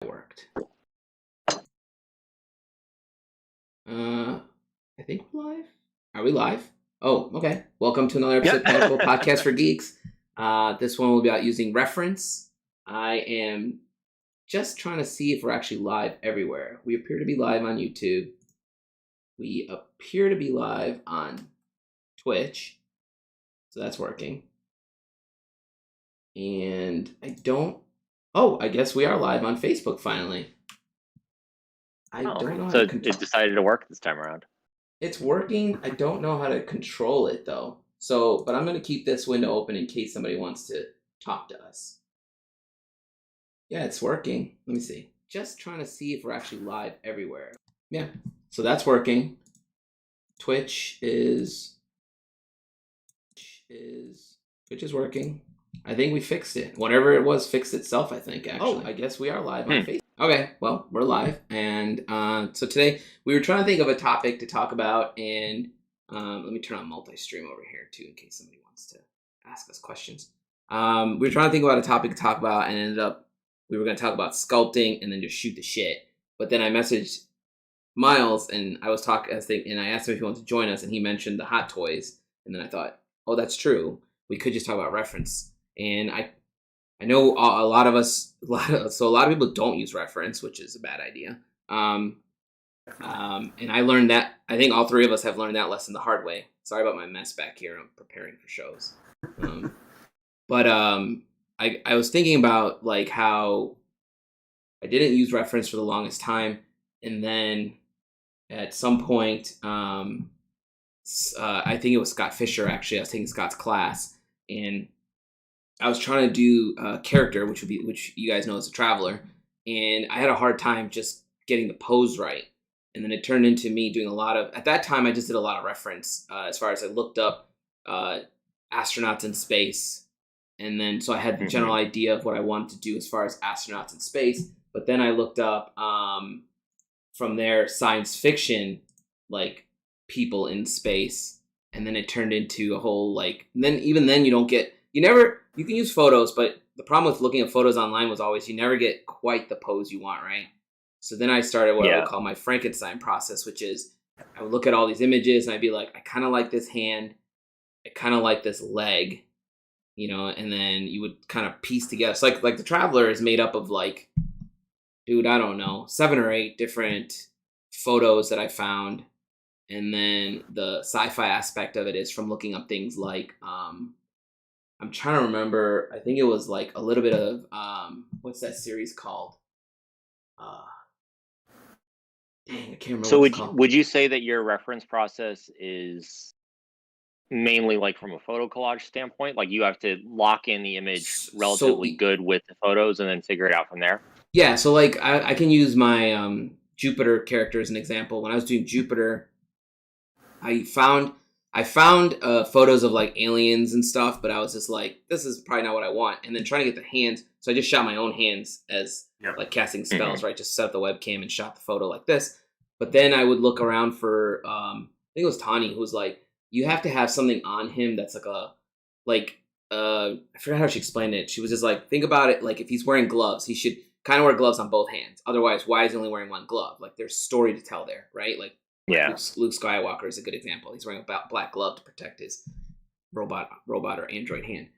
Worked. I think we're live. Are we live? Oh, okay. Welcome to another episode of Panakal Podcast for Geeks. This one will be about using reference. I am just trying to see if we're actually live everywhere. We appear to be live on YouTube. We appear to be live on Twitch. So that's working. And I guess we are live on Facebook finally. I don't know how so to it decided to work this time around. It's working. I don't know how to control it though. But I'm going to keep this window open in case somebody wants to talk to us. Yeah, it's working. Let me see. Just trying to see if we're actually live everywhere. Yeah, so that's working. Twitch is working. I think we fixed it. Whatever it was fixed itself, I think, actually. Oh, I guess we are live on Facebook. Okay, well, we're live. And so today we were trying to think of a topic to talk about. And let me turn on multi-stream over here, too, in case somebody wants to ask us questions. We were trying to think about a topic to talk about and ended up we were going to talk about sculpting and then just shoot the shit. But then I messaged Myles and I asked him if he wanted to join us, and he mentioned the hot toys. And then I thought, oh, that's true. We could just talk about reference. And I know a lot of people don't use reference, which is a bad idea. And I learned that. I think all three of us have learned that lesson the hard way. Sorry about my mess back here. I'm preparing for shows. I was thinking about like how I didn't use reference for the longest time, and then at some point, I think it was Scott Fisher. Actually, I was taking Scott's class, and I was trying to do a character, which you guys know as a traveler, and I had a hard time just getting the pose right. And then it turned into me doing at that time, I just did a lot of reference as far as I looked up astronauts in space. And then, so I had the general idea of what I wanted to do as far as astronauts in space. But then I looked up from there science fiction, like people in space. And then it turned into a whole even then you can use photos, but the problem with looking at photos online was always you never get quite the pose you want, right? So then I started what I would call my Frankenstein process, which is I would look at all these images and I'd be like, I kind of like this hand. I kind of like this leg, and then you would kind of piece together. So like the Traveler is made up of I don't know, 7 or 8 different photos that I found. And then the sci-fi aspect of it is from looking up things like, I'm trying to remember. I think it was like a little bit of what's that series called? Dang, I can't remember. So would you say that your reference process is mainly like from a photo collage standpoint? Like you have to lock in the image relatively good with the photos and then figure it out from there? Yeah. So like I can use my Jupiter character as an example. When I was doing Jupiter, I found photos of like aliens and stuff, but I was just like, this is probably not what I want. And then trying to get the hands, so I just shot my own hands as like casting spells, right? Just set up the webcam and shot the photo like this. But then I would look around for, I think it was Tani, who was like, you have to have something on him that's I forgot how she explained it. She was just like, think about it, like if he's wearing gloves, he should kind of wear gloves on both hands. Otherwise, why is he only wearing one glove? Like there's story to tell there, right? Like, Luke Skywalker is a good example. He's wearing a black glove to protect his robot or android hand.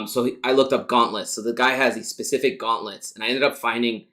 So I looked up gauntlets. So the guy has these specific gauntlets, and I ended up finding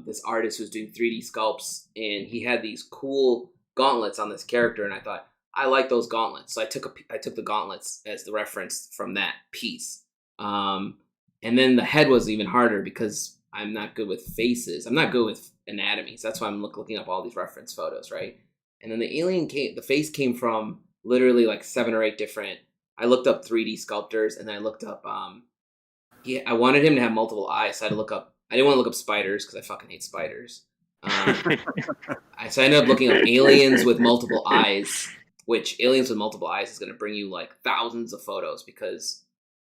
this artist who's doing 3D sculpts, and he had these cool gauntlets on this character, and I thought, I like those gauntlets. So I took the gauntlets as the reference from that piece. And then the head was even harder because I'm not good with faces. I'm not good with anatomy. So that's why I'm looking up all these reference photos, right? And then the face came from literally like 7 or 8 different. I looked up 3D sculptors, and then I looked up. I wanted him to have multiple eyes, so I didn't want to look up spiders because I fucking hate spiders. So I ended up looking up aliens with multiple eyes, which aliens with multiple eyes is going to bring you like thousands of photos because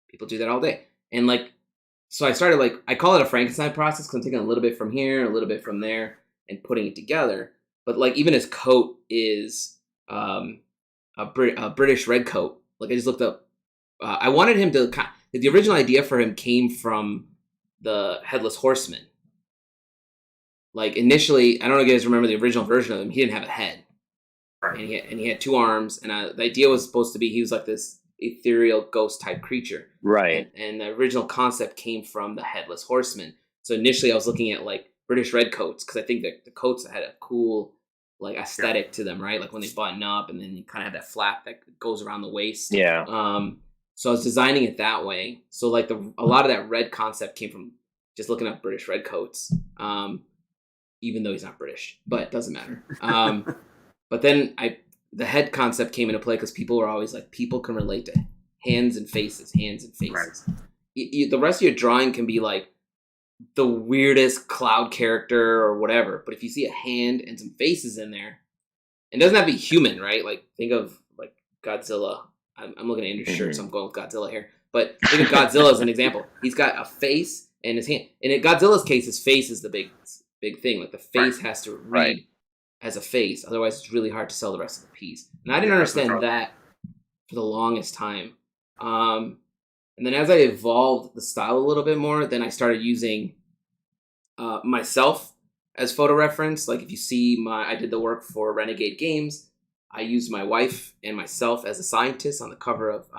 people do that all day. And so I started I call it a Frankenstein process because I'm taking a little bit from here, a little bit from there, and putting it together. But even his coat is a British red coat. I just looked up. I wanted him to. The original idea for him came from the Headless Horseman, like initially, I don't know if you guys remember the original version of him. He didn't have a head, Right. and he had 2 arms, and the idea was supposed to be he was like this ethereal ghost type creature, Right. and the original concept came from the headless horseman. So initially, I was looking at like British redcoats because I think that the coats had a cool like aesthetic to them, right? Like when they button up, and then you kind of have that flap that goes around the waist. Yeah. So I was designing it that way. So like a lot of that red concept came from just looking up British redcoats. Even though he's not British, but it doesn't matter. But then the head concept came into play because people were always like, people can relate to hands and faces. Right. The rest of your drawing can be like the weirdest cloud character or whatever, but if you see a hand and some faces in there, it doesn't have to be human, right? Like think of like Godzilla. I'm looking at Andrew's shirt, so I'm going with Godzilla here. But think of Godzilla as an example. He's got a face and his hand. And in Godzilla's case, his face is the big thing. Like the face has to read as a face. Otherwise, it's really hard to sell the rest of the piece. And I didn't understand that for the longest time. And then as I evolved the style a little bit more, then I started using myself as photo reference. Like if you see I did the work for Renegade Games. I used my wife and myself as a scientist on the cover of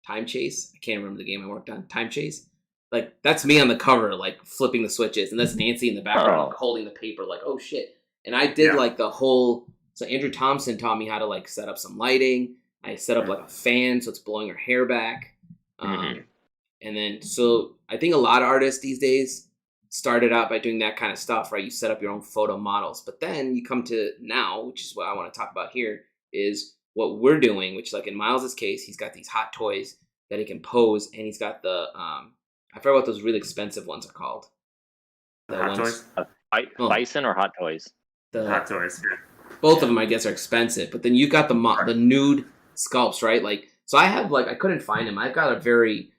Time Chase. I can't remember the game I worked on. Time Chase. Like that's me on the cover, like flipping the switches, and that's Nancy in the background like, holding the paper, like oh shit. And I did like the whole. So Andrew Thompson taught me how to like set up some lighting. I set up like a fan so it's blowing her hair back. And then so I think a lot of artists these days started out by doing that kind of stuff, right? You set up your own photo models, but then you come to now, which is what I want to talk about here, is what we're doing, which like in Myles's case, he's got these hot toys that he can pose, and he's got the I forget what those really expensive ones are called. The hot toys? Bison or Hot Toys? The hot toys. Yeah. Both of them, I guess, are expensive. But then you got the nude sculpts, right? Like, so I have like I couldn't find them. I've got a very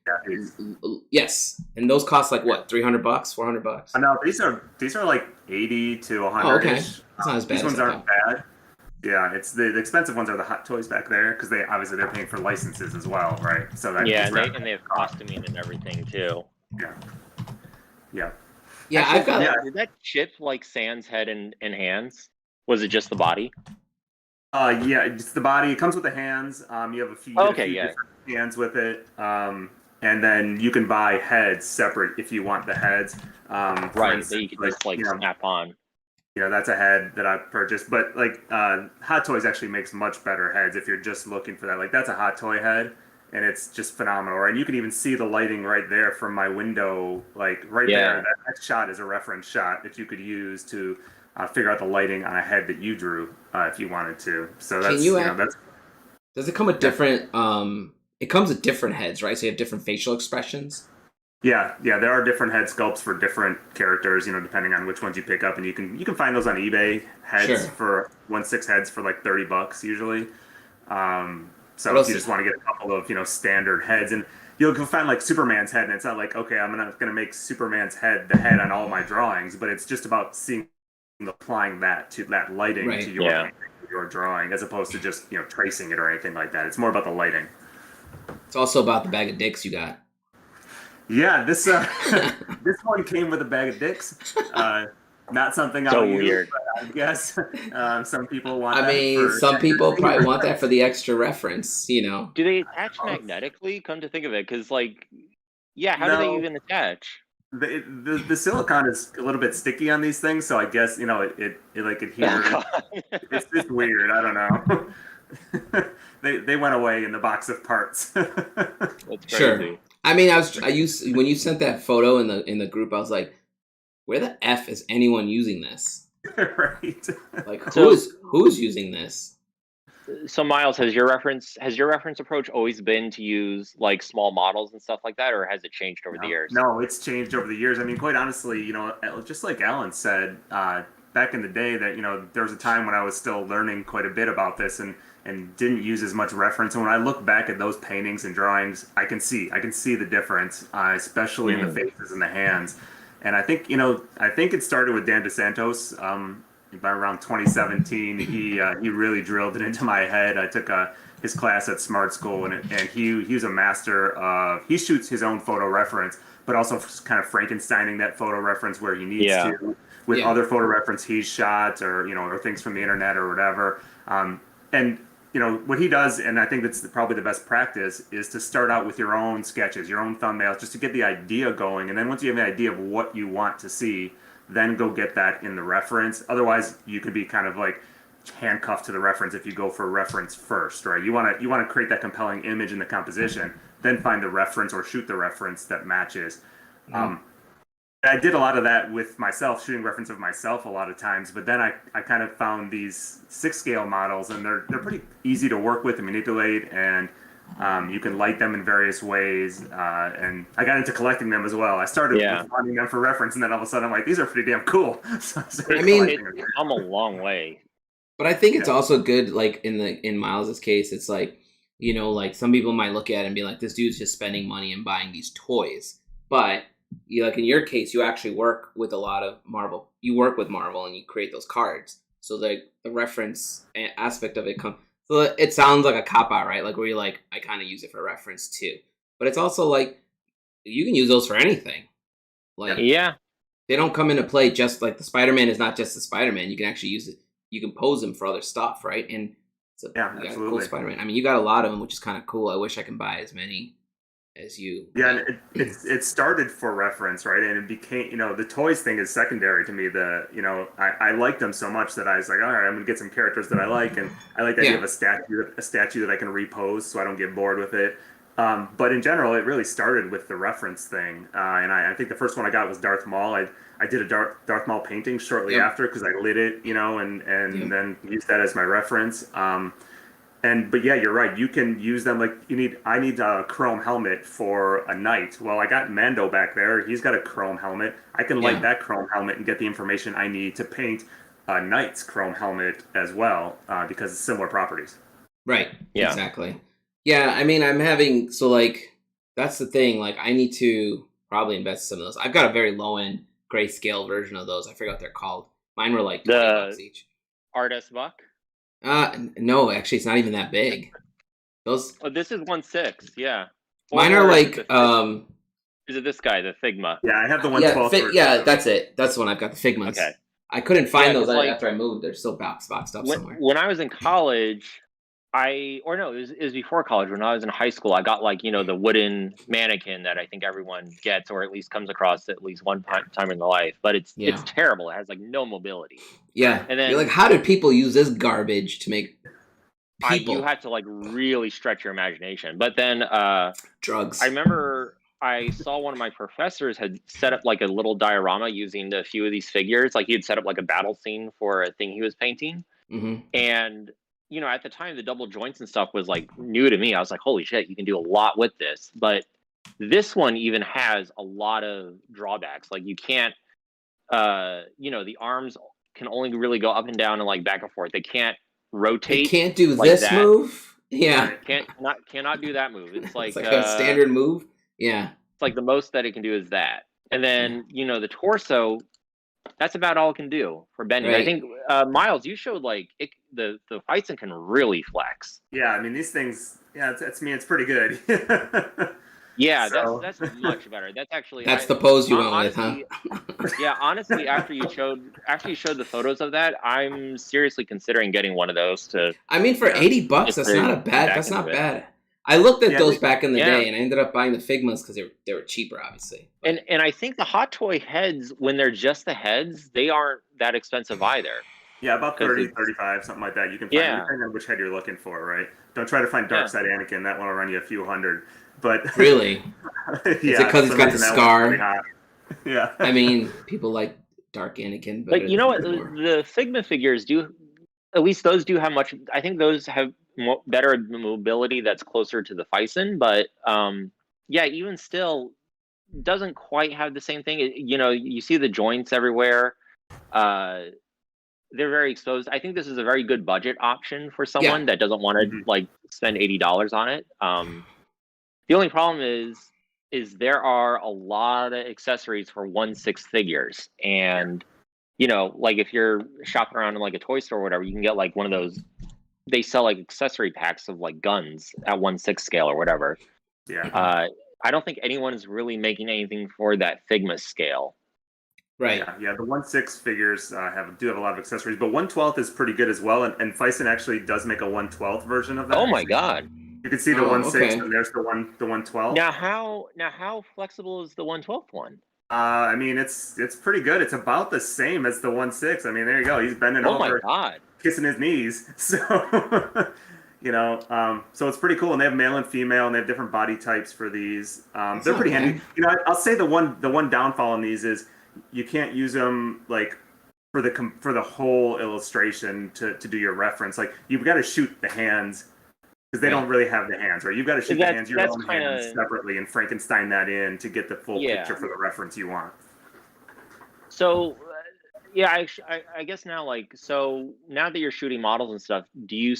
yes, and those cost like what, $300, $400? No, these are like 80 to 100. Oh, okay, that's not as bad. These ones aren't bad. Yeah, it's the expensive ones are the hot toys back there because they're paying for licenses as well, right? So that and they have costuming and everything too. Yeah. Actually, I've got. Did that chip like Sans head and hands? Was it just the body? Yeah, it's the body. It comes with the hands. You have a few different hands with it. And then you can buy heads separate if you want the heads. Right, that you can just snap on. That's a head that I purchased. But like Hot Toys actually makes much better heads if you're just looking for that. Like that's a Hot Toy head, and it's just phenomenal. Right, you can even see the lighting right there from my window. Like right there, that shot is a reference shot that you could use to figure out the lighting on a head that you drew if you wanted to. So that's that's. Does it come with different? It comes with different heads, right? So you have different facial expressions. Yeah, there are different head sculpts for different characters, depending on which ones you pick up, and you can find those on eBay. Heads for 1/6 heads for like $30 usually. So if you just want to get a couple of standard heads, and you'll find like Superman's head, and it's not like okay, I'm not going to make Superman's head the head on all my drawings, but it's just about applying that to that lighting to your drawing, as opposed to just tracing it or anything like that. It's more about the lighting. It's also about the bag of dicks you got. Yeah, this this one came with a bag of dicks. Not something I'll use, but I guess some people want that. I mean, some people probably want that for the extra reference, Do they attach magnetically? Come to think of it, because how do they even attach? The silicone is a little bit sticky on these things, so I guess it like adheres. It's just weird. I don't know. They went away in the box of parts. That's crazy. Sure. I mean, when you sent that photo in the group, I was like, where the F is anyone using this? Right. Like who's using this? So Myles, has your reference approach always been to use like small models and stuff like that, or has it changed over the years? No, it's changed over the years. I mean, quite honestly, just like Allen said, back in the day that, there was a time when I was still learning quite a bit about this and didn't use as much reference. And when I look back at those paintings and drawings, I can see the difference, especially in the faces and the hands. And I think it started with Dan DeSantos. By around 2017, he really drilled it into my head. I took his class at Smart School, and he was a master of. He shoots his own photo reference, but also kind of Frankensteining that photo reference where he needs to. with other photo reference he's shot, or or things from the internet or whatever. And what he does, and I think that's probably the best practice, is to start out with your own sketches, your own thumbnails, just to get the idea going. And then once you have an idea of what you want to see, then go get that in the reference. Otherwise, you could be kind of like handcuffed to the reference if you go for a reference first, right? You want to create that compelling image in the composition, then find the reference or shoot the reference that matches. I did a lot of that with myself, shooting reference of myself a lot of times, but then I kind of found these 6-scale models, and they're pretty easy to work with and manipulate, and you can light them in various ways, and I got into collecting them as well. I started with wanting them for reference, and then all of a sudden I'm like, these are pretty damn cool. So I mean, it's come a long way. But I think it's also good, like in Miles's case, it's like, like some people might look at it and be like, this dude's just spending money and buying these toys. But like in your case, you actually work with a lot of Marvel. You work with Marvel and you create those cards. So the reference aspect of it comes. So it sounds like a cop-out, right? Like where you're like, I kind of use it for reference too. But it's also like, you can use those for anything. Like, they don't come into play just like the Spider-Man is not just the Spider-Man. You can actually use it. You can pose them for other stuff, right? And so you got a cool Spider-Man. I mean, you got a lot of them, which is kind of cool. I wish I can buy as many as you. Yeah, and it started for reference, right? And it became, the toys thing is secondary to me. I liked them so much that I was like, all right, I'm gonna get some characters that I like, and I like the idea of a statue that I can repose, so I don't get bored with it. But in general, it really started with the reference thing, and I think the first one I got was Darth Maul. I did a Darth Maul painting shortly after because I lit it, and then used that as my reference. But yeah, you're right. You can use them like I need a chrome helmet for a knight. Well, I got Mando back there. He's got a chrome helmet. I can light that chrome helmet and get the information I need to paint a knight's chrome helmet as well, because it's similar properties. Right. Yeah. Exactly. Yeah. I mean, that's the thing. Like, I need to probably invest in some of those. I've got a very low end grayscale version of those. I forgot what they're called. Mine were like $20 each. Artist Buck? No, actually, it's not even that big. Those. Oh, this is 1/6. Yeah. Mine are like. Is it this guy, the Figma? Yeah, I have the 1/12. Yeah, that's it. That's the one I've got. The Figmas. Okay. I couldn't find those after I moved. They're still boxed up somewhere. When I was in college, it was before college. When I was in high school, I got the wooden mannequin that I think everyone gets, or at least comes across at least one time in their life. But it's terrible. It has no mobility. Yeah, and then you're like, how did people use this garbage to make people? You had to really stretch your imagination. But then drugs. I remember I saw one of my professors had set up a little diorama using a few of these figures. Like he had set up a battle scene for a thing he was painting, and at the time, the double joints and stuff was new to me. I was like, holy shit, you can do a lot with this. But this one even has a lot of drawbacks. Like you can't, the arms can only really go up and down and back and forth. They can't rotate. You can't do this move. Yeah. Cannot do that move. It's it's like a standard move. Yeah. It's the most that it can do is that. And then, the torso, that's about all it can do for bending. Right. I think Myles, you showed the Bison can really flex. Yeah, I mean these things. Yeah, it's pretty good. Yeah, so. that's much better. That's actually the pose you went with, huh? Yeah, honestly, after you showed the photos of that, I'm seriously considering getting one of those to. I mean, for $80, that's not bad. That's not bad. I looked at those back in the day, and I ended up buying the Figmas because they were cheaper, obviously. And I think the Hot Toy heads, when they're just the heads, they aren't that expensive either. Yeah, about 30, 35, something like that. You can find depending on which head you're looking for, right? Don't try to find Darkseid Anakin. That one will run you a few hundred. But really, is it because he's got the scar? Yeah. I mean, people like Dark Anakin, but you know what? The Figma figures do. At least those do have much. I think those have better mobility. That's closer to the Bison, but even still, doesn't quite have the same thing. You see the joints everywhere. They're very exposed. I think this is a very good budget option for someone that doesn't want to spend $80 on it. The only problem is there are a lot of accessories for 1/6 figures, and if you're shopping around in a toy store or whatever, you can get one of those. They sell accessory packs of guns at 1/6 scale or whatever. Yeah. I don't think anyone is really making anything for that Figma scale. Right. Yeah. The 1/6 figures do have a lot of accessories, but 1/12 is pretty good as well. And Fison actually does make a 1/12 version of Oh that. my So god. you can see the Oh, 1/6, okay. and there's the 1/12. Now how flexible is the 1/12 one? I mean, it's pretty good. It's about the same as the 1/6. I mean, there you go. He's bending Oh my over, god. kissing his knees. So, so it's pretty cool. And they have male and female, and they have different body types for these. That's They're not pretty bad. handy. I'll say the one downfall in these is you can't use them like for the whole illustration to do your reference. Like you've got to shoot the hands because they don't Right. really have the hands, right? You've got to shoot the hands, your That's own kind hands of separately, and Frankenstein that in to get the full picture yeah. for the reference you want. So yeah, I guess now so now that you're shooting models and stuff, do you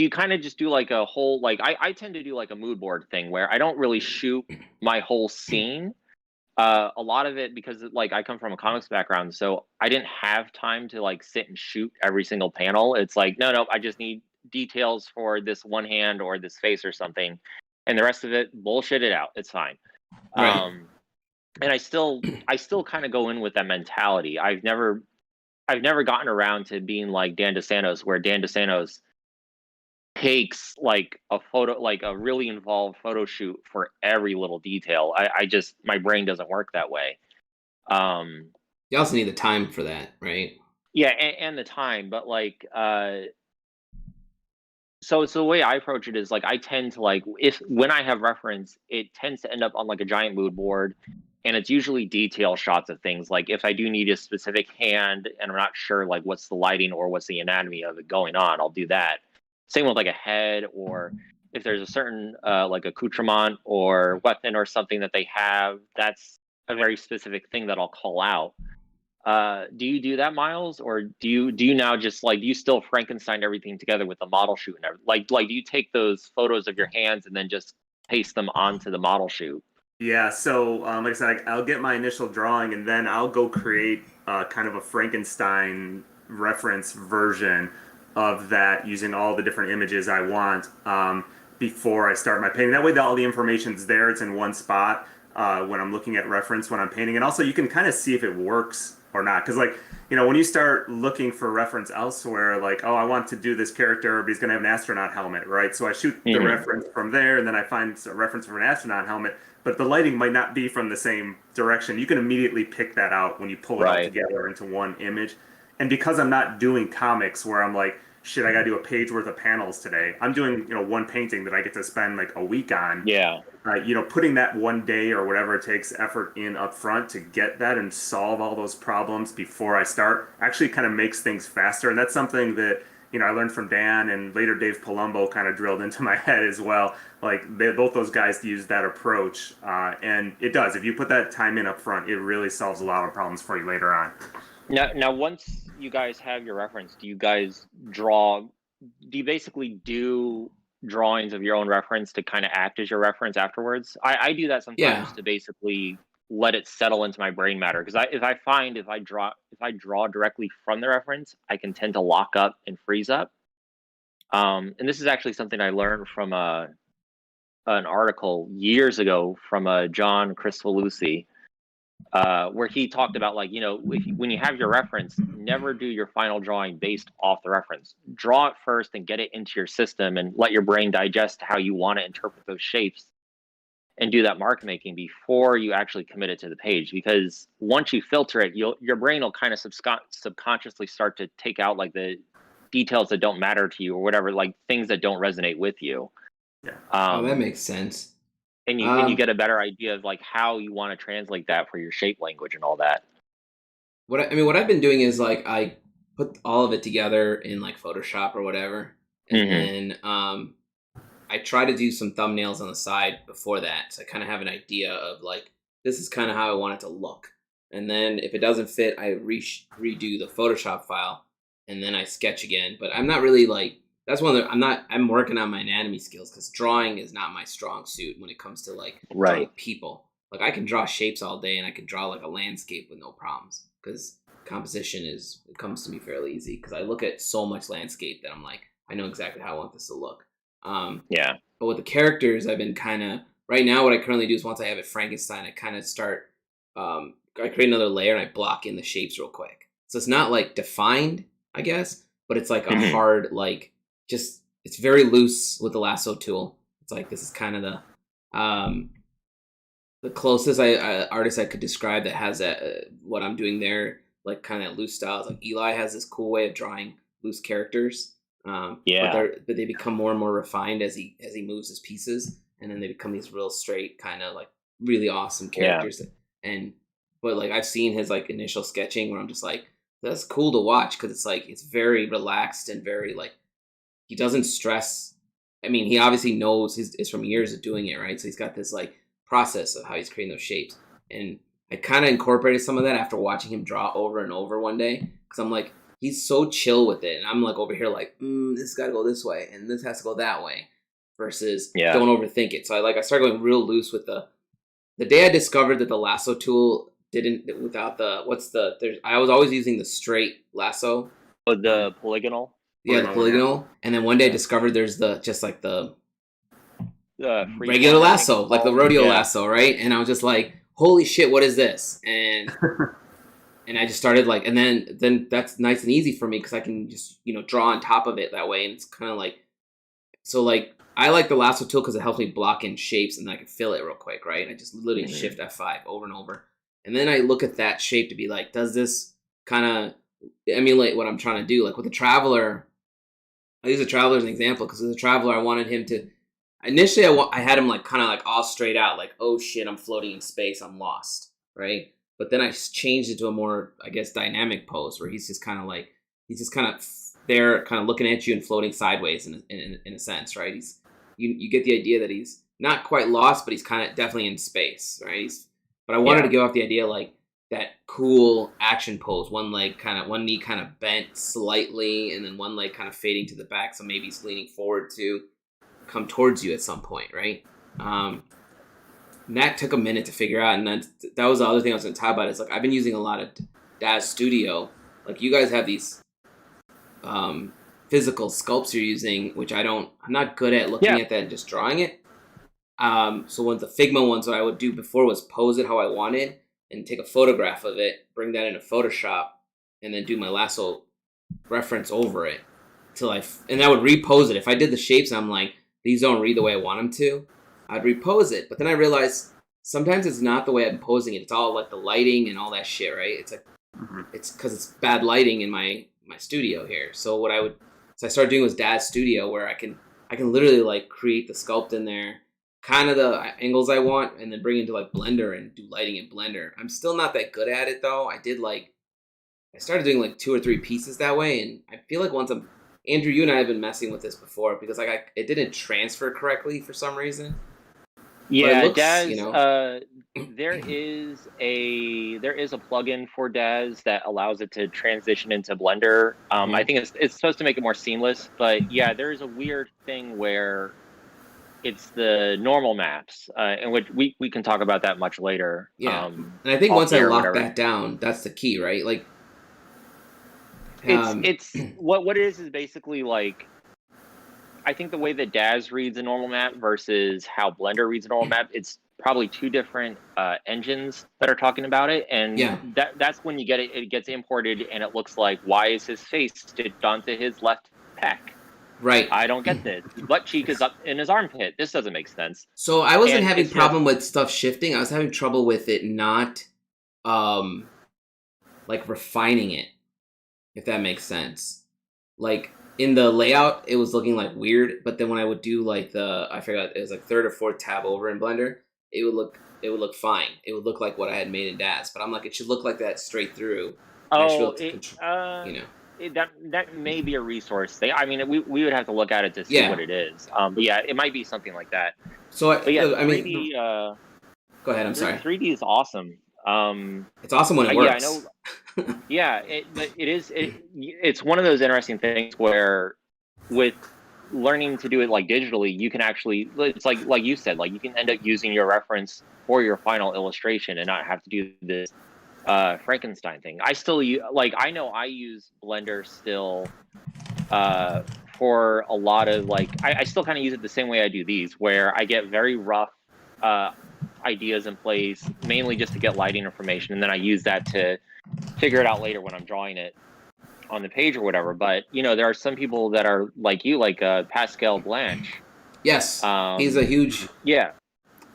kind of just do like a whole I tend to do like a mood board thing where I don't really shoot my whole scene. A lot of it because like I come from a comics background, so I didn't have time to like sit and shoot every single panel. It's like no, I just need details for this one hand or this face or something, and the rest of it bullshit it out. It's fine. Right. And I still kind of go in with that mentality. I've never gotten around to being like Dan DeSantos, where Dan DeSantos takes like a photo, like a really involved photo shoot for every little detail. I just my brain doesn't work that way. Um, You also need the time for that, right? yeah, and the time, but so the way I approach it is like I tend to like if when I have reference, it tends to end up on like a giant mood board, and it's usually detail shots of things. Like if I do need a specific hand and I'm not sure like what's the lighting or what's the anatomy of it going on, I'll do that. Same with like a head, or if there's a certain like accoutrement or weapon or something that they have, that's a very specific thing that I'll call out. Do you do that, Miles, or do you now just like do you still Frankenstein everything together with the model shoot and everything? Like do you take those photos of your hands and then just paste them onto the model shoot? Yeah, so like I said, I'll get my initial drawing and then I'll go create kind of a Frankenstein reference version of that using all the different images I want before I start my painting. That way, all the information's there. It's in one spot when I'm looking at reference when I'm painting. And also, you can kind of see if it works or not. Because, when you start looking for reference elsewhere, like, oh, I want to do this character, but he's going to have an astronaut helmet, right? So I shoot the reference from there, and then I find a reference for an astronaut helmet, but the lighting might not be from the same direction. You can immediately pick that out when you pull it all Right. together into one image. And because I'm not doing comics where I'm like, shit, I got to do a page worth of panels today. I'm doing, one painting that I get to spend like a week on. Yeah. Putting that one day or whatever it takes effort in up front to get that and solve all those problems before I start actually kind of makes things faster. And that's something that, I learned from Dan and later Dave Palumbo kind of drilled into my head as well. Like both those guys use that approach. And it does. If you put that time in up front, it really solves a lot of problems for you later on. Now, once you guys have your reference, do you guys draw? Do you basically do drawings of your own reference to kind of act as your reference afterwards? I do that Yeah. sometimes to basically let it settle into my brain matter because if I draw directly from the reference, I can tend to lock up and freeze up. And this is actually something I learned from an article years ago from John Cristofalusi, where he talked about when you have your reference, never do your final drawing based off the reference. Draw it first and get it into your system and let your brain digest how you want to interpret those shapes and do that mark making before you actually commit it to the page. Because once you filter it, your brain will kind of subconsciously start to take out like the details that don't matter to you or whatever, like things that don't resonate with you. Yeah. Oh, that Um, makes sense. and you get a better idea of like how you want to translate that for your shape language and all that. What I've been doing is like I put all of it together in like Photoshop or whatever, and then I try to do some thumbnails on the side before that, so I kind of have an idea of like this is kind of how I want it to look. And then if it doesn't fit, I redo the Photoshop file, and then I sketch again. But I'm not really like that's one that I'm working on my anatomy skills because drawing is not my strong suit when it comes to like drawing people. Like I can draw shapes all day, and I can draw like a landscape with no problems because composition it comes to me fairly easy because I look at so much landscape that I'm like I know exactly how I want this to look. Yeah. But with the characters, I've been kind of right now. What I currently do is once I have it Frankenstein, I kind of start I create another layer and I block in the shapes real quick. So it's not like defined, I guess, but it's like a hard, like just, it's very loose with the lasso tool. It's like, this is kind of the closest artist I could describe that has what I'm doing there, like kind of loose styles. Like Eli has this cool way of drawing loose characters. But they become more and more refined as he moves his pieces, and then they become these real straight kind of like really awesome characters. But like I've seen his like initial sketching where I'm just like, that's cool to watch because it's like it's very relaxed and very like he doesn't stress. I mean, he obviously knows it's from years of doing it, right? So he's got this like process of how he's creating those shapes, and I kind of incorporated some of that after watching him draw over and over one day because I'm like, he's so chill with it, and I'm like over here like, this got to go this way and this has to go that way, versus don't overthink it. So I started going real loose with the day I discovered that the lasso tool didn't without the I was always using the straight lasso. Oh, the polygonal. Yeah, the polygonal, and then one day I discovered there's the regular lasso, like the rodeo lasso, right? And I was just like, holy shit, what is this? And and I just started like, and then that's nice and easy for me because I can just draw on top of it that way, and it's kind of like, so like I like the lasso tool because it helps me block in shapes and I can fill it real quick, right? I just literally shift F5 over and over, and then I look at that shape to be like, does this kind of emulate what I'm trying to do? Like with the Traveler, I use the Traveler as an example because with the Traveler I wanted him to. Initially, I had him like kind of like all straight out, like, oh shit, I'm floating in space, I'm lost, right? But then I changed it to a more, I guess, dynamic pose where he's just kind of there, kind of looking at you and floating sideways in a sense, right? You get the idea that he's not quite lost, but he's kind of definitely in space, right? But I wanted to give off the idea like that cool action pose, one knee kind of bent slightly, and then one leg kind of fading to the back, so maybe he's leaning forward to come towards you at some point, right? And that took a minute to figure out, and that was the other thing I was going to talk about. Is like I've been using a lot of Daz Studio. Like you guys have these physical sculpts you're using, which I'm not good at looking at that and just drawing it. So one of the Figma ones, what I would do before was pose it how I wanted and take a photograph of it, bring that into Photoshop, and then do my lasso reference over it and I would repose it. If I did the shapes, I'm like, these don't read the way I want them to, I'd repose it. But then I realized sometimes it's not the way I'm posing it. It's all like the lighting and all that shit, right? It's like, it's because it's bad lighting in my studio here. So I started doing was Daz Studio, where I can literally like create the sculpt in there, kind of the angles I want, and then bring it into like Blender and do lighting in Blender. I'm still not that good at it though. I started doing like 2 or 3 pieces that way, and I feel like Andrew, you and I have been messing with this before because like it didn't transfer correctly for some reason. Yeah, Daz. There is a plugin for Daz that allows it to transition into Blender. I think it's supposed to make it more seamless, but yeah, there's a weird thing where it's the normal maps, in which we can talk about that much later. Yeah, and I think once I lock that down, that's the key, right? Like. It's what it is basically like, I think the way that Daz reads a normal map versus how Blender reads a normal map, it's probably 2 different engines that are talking about it, and that's when you get it gets imported and it looks like, why is his face stitched onto his left pec? Right. I don't get this. Butt cheek is up in his armpit. This doesn't make sense. So I wasn't having problem with stuff shifting. I was having trouble with it not like refining it. If that makes sense. Like in the layout, it was looking like weird, but then when I would do like I forgot, it was like 3rd or 4th tab over in Blender, it would look fine. It would look like what I had made in Daz, but I'm like, it should look like that straight through. That may be a resource thing. I mean, we would have to look at it to see what it is. But yeah, it might be something like that. So 3D, go ahead. I'm sorry. 3D is awesome. It's awesome when it works. Yeah, I know. Yeah, it's one of those interesting things where with learning to do it like digitally, you can actually, it's like you said, like you can end up using your reference for your final illustration and not have to do this Frankenstein thing. I know I use Blender still for a lot of like, I still kind of use it the same way I do these, where I get very rough. ideas in place, mainly just to get lighting information, and then I use that to figure it out later when I'm drawing it on the page or whatever. But there are some people that are like you, like Pascal Blanche. Yes, he's a huge. Yeah,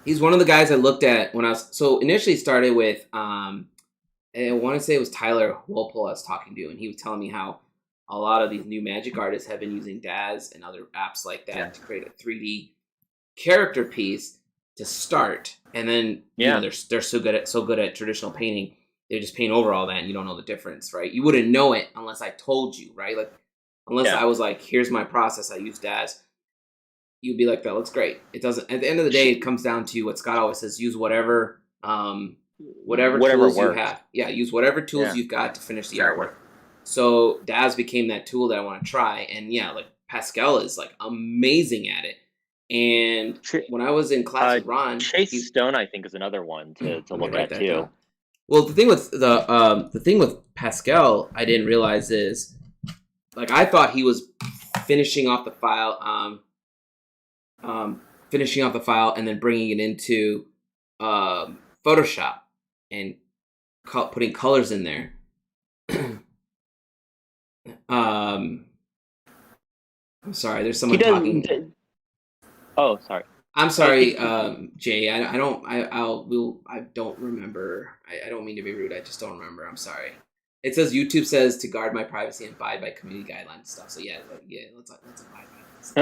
he's one of the guys I looked at when I was initially started with. I want to say it was Tyler Wohl I was talking to, and he was telling me how a lot of these new magic artists have been using Daz and other apps like that to create a 3D character piece to start, and then they're so good at traditional painting. They just paint over all that, and you don't know the difference, right? You wouldn't know it unless I told you, right? Like, unless I was like, "Here's my process. I use Daz." You'd be like, "That looks great." It doesn't. At the end of the day, it comes down to what Scott always says: use whatever tools you have. Yeah, use whatever tools you've got to finish the artwork. So Daz became that tool that I want to try, and like Pascal is like amazing at it. And when I was in class with Ron, Chase Stone, I think, is another one to look at too. Down. Well, the thing with Pascal, I didn't realize is, like, I thought he was finishing off the file, and then bringing it into Photoshop and putting colors in there. I'm sorry. There's someone talking. Oh, sorry. I'm sorry, Jay. I don't remember. I don't mean to be rude. I just don't remember. I'm sorry. It says YouTube says to guard my privacy and abide by community guidelines and stuff. So let's abide by this.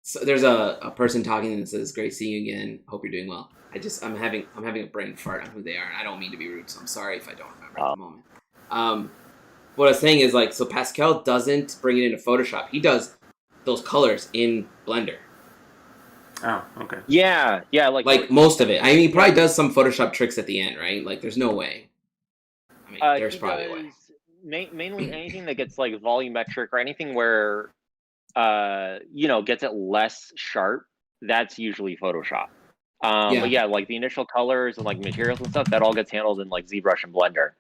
So there's a person talking that says, "Great seeing you again. Hope you're doing well." I'm having a brain fart on who they are, and I don't mean to be rude. So I'm sorry if I don't remember at the moment. What I was saying is, like, so Pascal doesn't bring it into Photoshop. He does those colors in Blender. Oh, okay. Yeah, like most of it. I mean, he probably does some Photoshop tricks at the end, right? Like, there's no way. I mean, there's probably a way. Mainly anything that gets like volumetric or anything where gets it less sharp, that's usually Photoshop. But like the initial colors and like materials and stuff, that all gets handled in like ZBrush and Blender.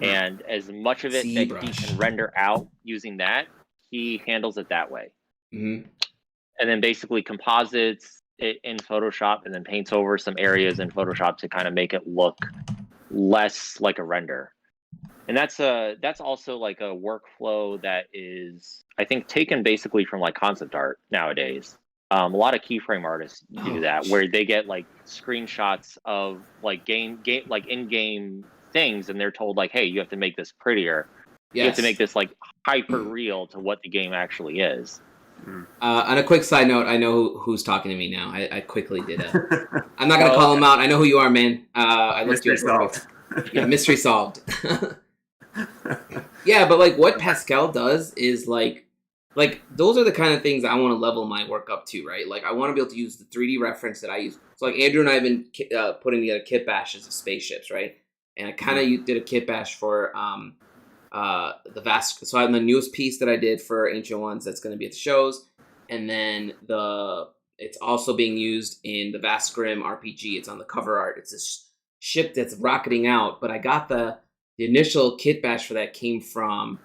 And as much of it that he can render out using that, he handles it that way. Mm-hmm. And then basically composites it in Photoshop and then paints over some areas in Photoshop to kind of make it look less like a render. And that's also like a workflow that is, I think, taken basically from like concept art nowadays. A lot of keyframe artists do that, where they get like screenshots of like game like in-game things, and they're told like, hey, you have to make this prettier. You have to make this like hyper real to what the game actually is. On a quick side note, I know who's talking to me now. I quickly did it. I'm not gonna call him out. I know who you are, man. I looked you up. Mystery solved. Yeah, mystery solved. Yeah, but like what Pascal does is like those are the kind of things I want to level my work up to, right? Like I want to be able to use the 3D reference that I use. So like Andrew and I have been putting together kit bashes of spaceships, right? And I kind of did a kit bash for the vast. So on the newest piece that I did for Ancient Ones, that's going to be at the shows, and then it's also being used in the Vast Grim RPG. It's on the cover art. It's this ship that's rocketing out. But I got the initial kit bash for that came from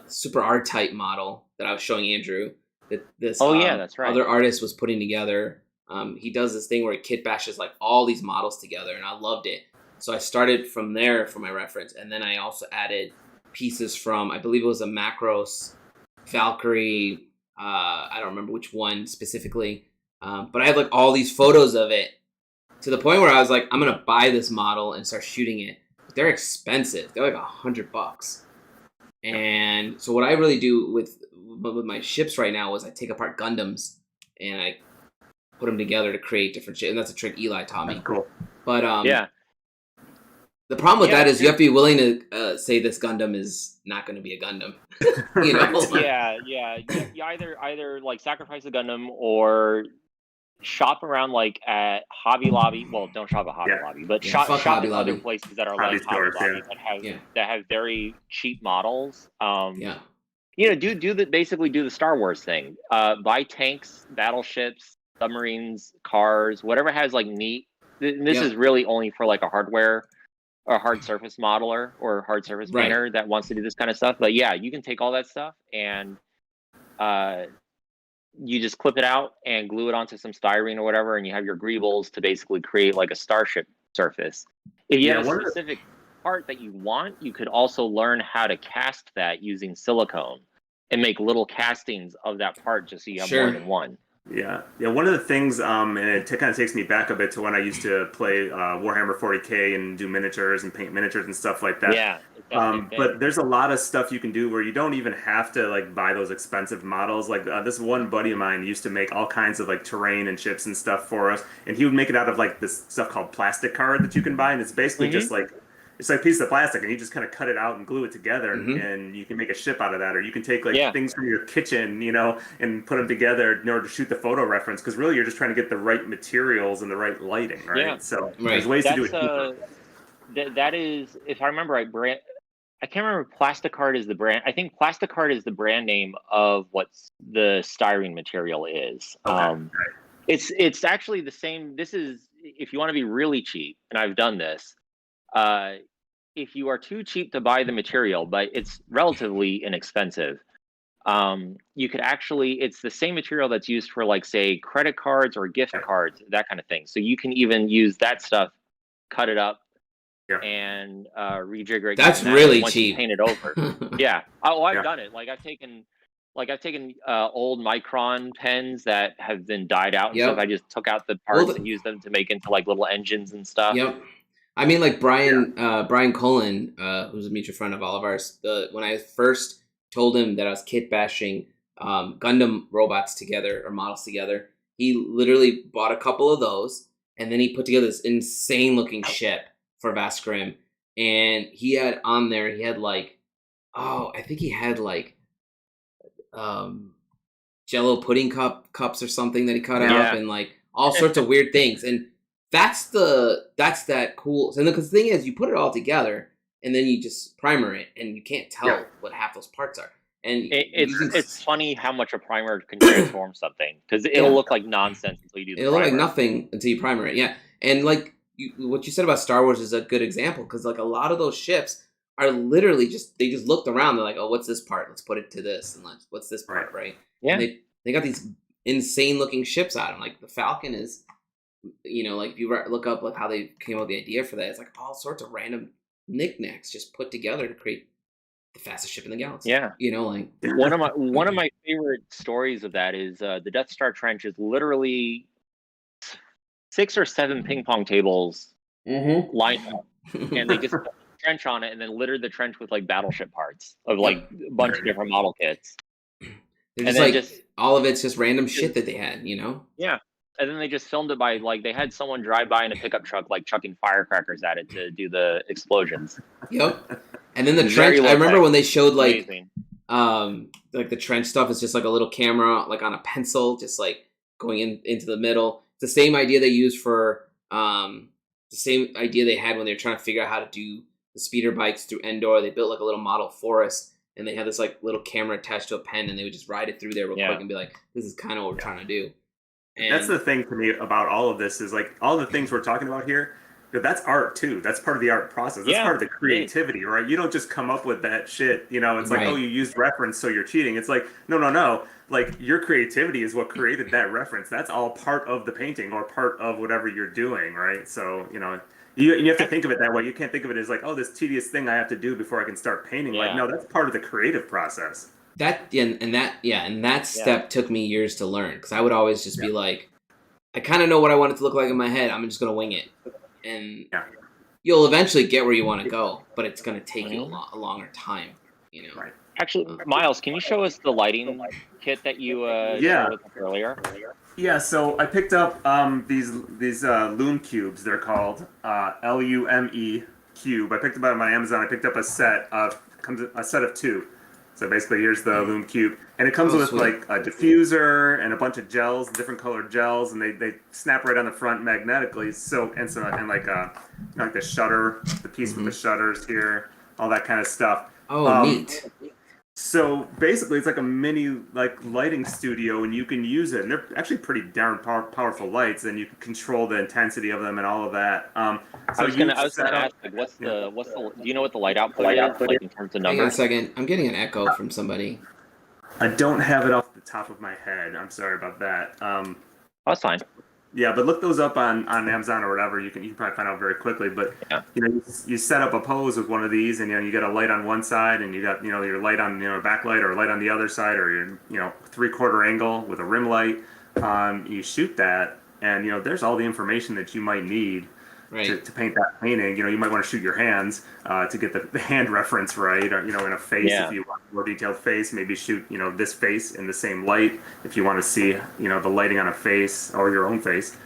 Super R-Type model that I was showing Andrew. That this that's right. Other artist was putting together. He does this thing where he kit bashes like all these models together, and I loved it. So I started from there for my reference, and then I also added pieces from, I believe it was a Macros, Valkyrie, I don't remember which one specifically, but I had like all these photos of it to the point where I was like, I'm going to buy this model and start shooting it. But they're expensive. They're like $100. And so what I really do with my ships right now is I take apart Gundams and I put them together to create different shit. And that's a trick Eli taught me. That's cool. But the problem with that is you have to be willing to say this Gundam is not going to be a Gundam. You know? Yeah. You either like sacrifice a Gundam or shop around like at Hobby Lobby. Well, don't shop at Hobby Lobby, but shop at other places that are Hobby like stores, Hobby Lobby that have very cheap models. Basically do the Star Wars thing. Buy tanks, battleships, submarines, cars, whatever has like neat. This is really only for like a hardware or hard surface modeler or hard surface painter that wants to do this kind of stuff. But yeah, you can take all that stuff and you just clip it out and glue it onto some styrene or whatever, and you have your greebles to basically create like a starship surface. If you have a specific part that you want, you could also learn how to cast that using silicone and make little castings of that part just so you have more than one. Yeah. One of the things, and it kind of takes me back a bit to when I used to play Warhammer 40K and do miniatures and paint miniatures and stuff like that. Yeah. But there's a lot of stuff you can do where you don't even have to like buy those expensive models. Like this one buddy of mine used to make all kinds of like terrain and ships and stuff for us, and he would make it out of like this stuff called plastic card that you can buy, and it's basically just like it's like a piece of plastic, and you just kind of cut it out and glue it together, and you can make a ship out of that, or you can take like things from your kitchen, and put them together in order to shoot the photo reference. Because really, you're just trying to get the right materials and the right lighting, right? Yeah. So there's ways to do it. That is, if I remember right, I can't remember if Plasticard is the brand. I think Plasticard is the brand name of what the styrene material is. Okay. It's actually the same. This is, if you want to be really cheap, and I've done this. If you are too cheap to buy the material, but it's relatively inexpensive, you could actually, it's the same material that's used for like, say, credit cards or gift cards, that kind of thing. So you can even use that stuff, cut it up, and rejigger it. That's really once cheap. You paint it over. Yeah. Oh, I've done it. Like I've taken old Micron pens that have been dyed out and stuff. I just took out the parts and used them to make into like little engines and stuff. Yep. I mean, like Brian Cullen, who's a mutual friend of all of ours, when I first told him that I was kit bashing Gundam robots together or models together, he literally bought a couple of those, and then he put together this insane looking ship for Vaskrim, and he had on there, I think he had like Jello pudding cups or something that he cut out, and like all sorts of weird things, and that's that cool. And because the thing is, you put it all together, and then you just primer it, and you can't tell what half those parts are. And it's funny how much a primer can transform something, because it'll look like nonsense until you do the primer. It'll look like nothing until you primer it. Yeah, and like what you said about Star Wars is a good example, because like a lot of those ships are literally they just looked around. They're like, oh, what's this part? Let's put it to this, and what's this part, right? Yeah. And they got these insane looking ships out of them. Like the Falcon is. Like if you look up like how they came up with the idea for that, it's like all sorts of random knickknacks just put together to create the fastest ship in the galaxy. Yeah, like one of my favorite stories of that is the Death Star trench is literally 6 or 7 ping pong tables lined up, and they just put a trench on it and then littered the trench with like battleship parts of like a bunch of different model kits. They're just all of it's just random shit that they had, Yeah. And then they just filmed it by like they had someone drive by in a pickup truck like chucking firecrackers at it to do the explosions. Yep. And then the trench. I remember when they showed like the trench stuff is just like a little camera like on a pencil, just like going into the middle. It's the same idea they used for the same idea they had when they were trying to figure out how to do the speeder bikes through Endor. They built like a little model forest, and they had this like little camera attached to a pen, and they would just ride it through there real quick and be like, "This is kind of what we're trying to do." And that's the thing for me about all of this is like all the things we're talking about here, that's art too. That's part of the art process. That's part of the creativity, right? You don't just come up with that shit. It's like, oh, you used reference, so you're cheating. It's like, no. Like your creativity is what created that reference. That's all part of the painting or part of whatever you're doing, right? So, you have to think of it that way. You can't think of it as like, oh, this tedious thing I have to do before I can start painting. Like, no, that's part of the creative process. That step took me years to learn, because I would always just be like, I kind of know what I want it to look like in my head. I'm just gonna wing it, and you'll eventually get where you want to go, but it's gonna take you a longer time. Right. Actually, Myles, can you show us the lighting kit that you showed us earlier? Yeah. So I picked up these Lume cubes. They're called LUME cube. I picked them up on Amazon. I picked up a set of 2. So basically, here's the Lume cube, and it comes with like a diffuser and a bunch of gels, different colored gels, and they snap right on the front magnetically. So and like like the shutter, the piece with the shutters here, all that kind of stuff. Oh, neat. So basically, it's like a mini like lighting studio, and you can use it. And they're actually pretty darn powerful lights, and you can control the intensity of them and all of that. So I was gonna ask, like, what's the do you know what the light output is, like in terms of numbers? Hang on a second, I'm getting an echo from somebody. I don't have it off the top of my head. I'm sorry about that. That's fine. Yeah, but look those up on Amazon or whatever. You can probably find out very quickly. But Yeah. you set up a pose with one of these, and you got a light on one side, and you got your light on a backlight or a light on the other side, or your 3/4 angle with a rim light. You shoot that, and there's all the information that you might need to paint that painting. You might want to shoot your hands to get the hand reference right, or in a face if you want a more detailed face. Maybe shoot this face in the same light if you want to see the lighting on a face or your own face.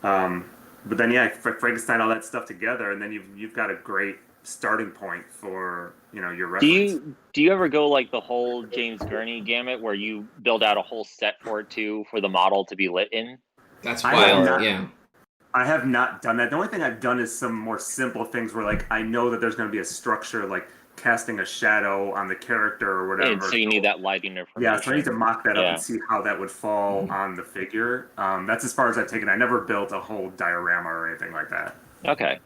But then Frankenstein all that stuff together, and then you've got a great starting point for your reference. Do you ever go like the whole James Gurney gamut where you build out a whole set for it too for the model to be lit in? That's wild. Yeah. I have not done that. The only thing I've done is some more simple things where, like, I know that there's going to be a structure, like casting a shadow on the character or whatever. And so you need that lighting information. Yeah, so I need to mock that up and see how that would fall on the figure. That's as far as I've taken. I never built a whole diorama or anything like that. Okay.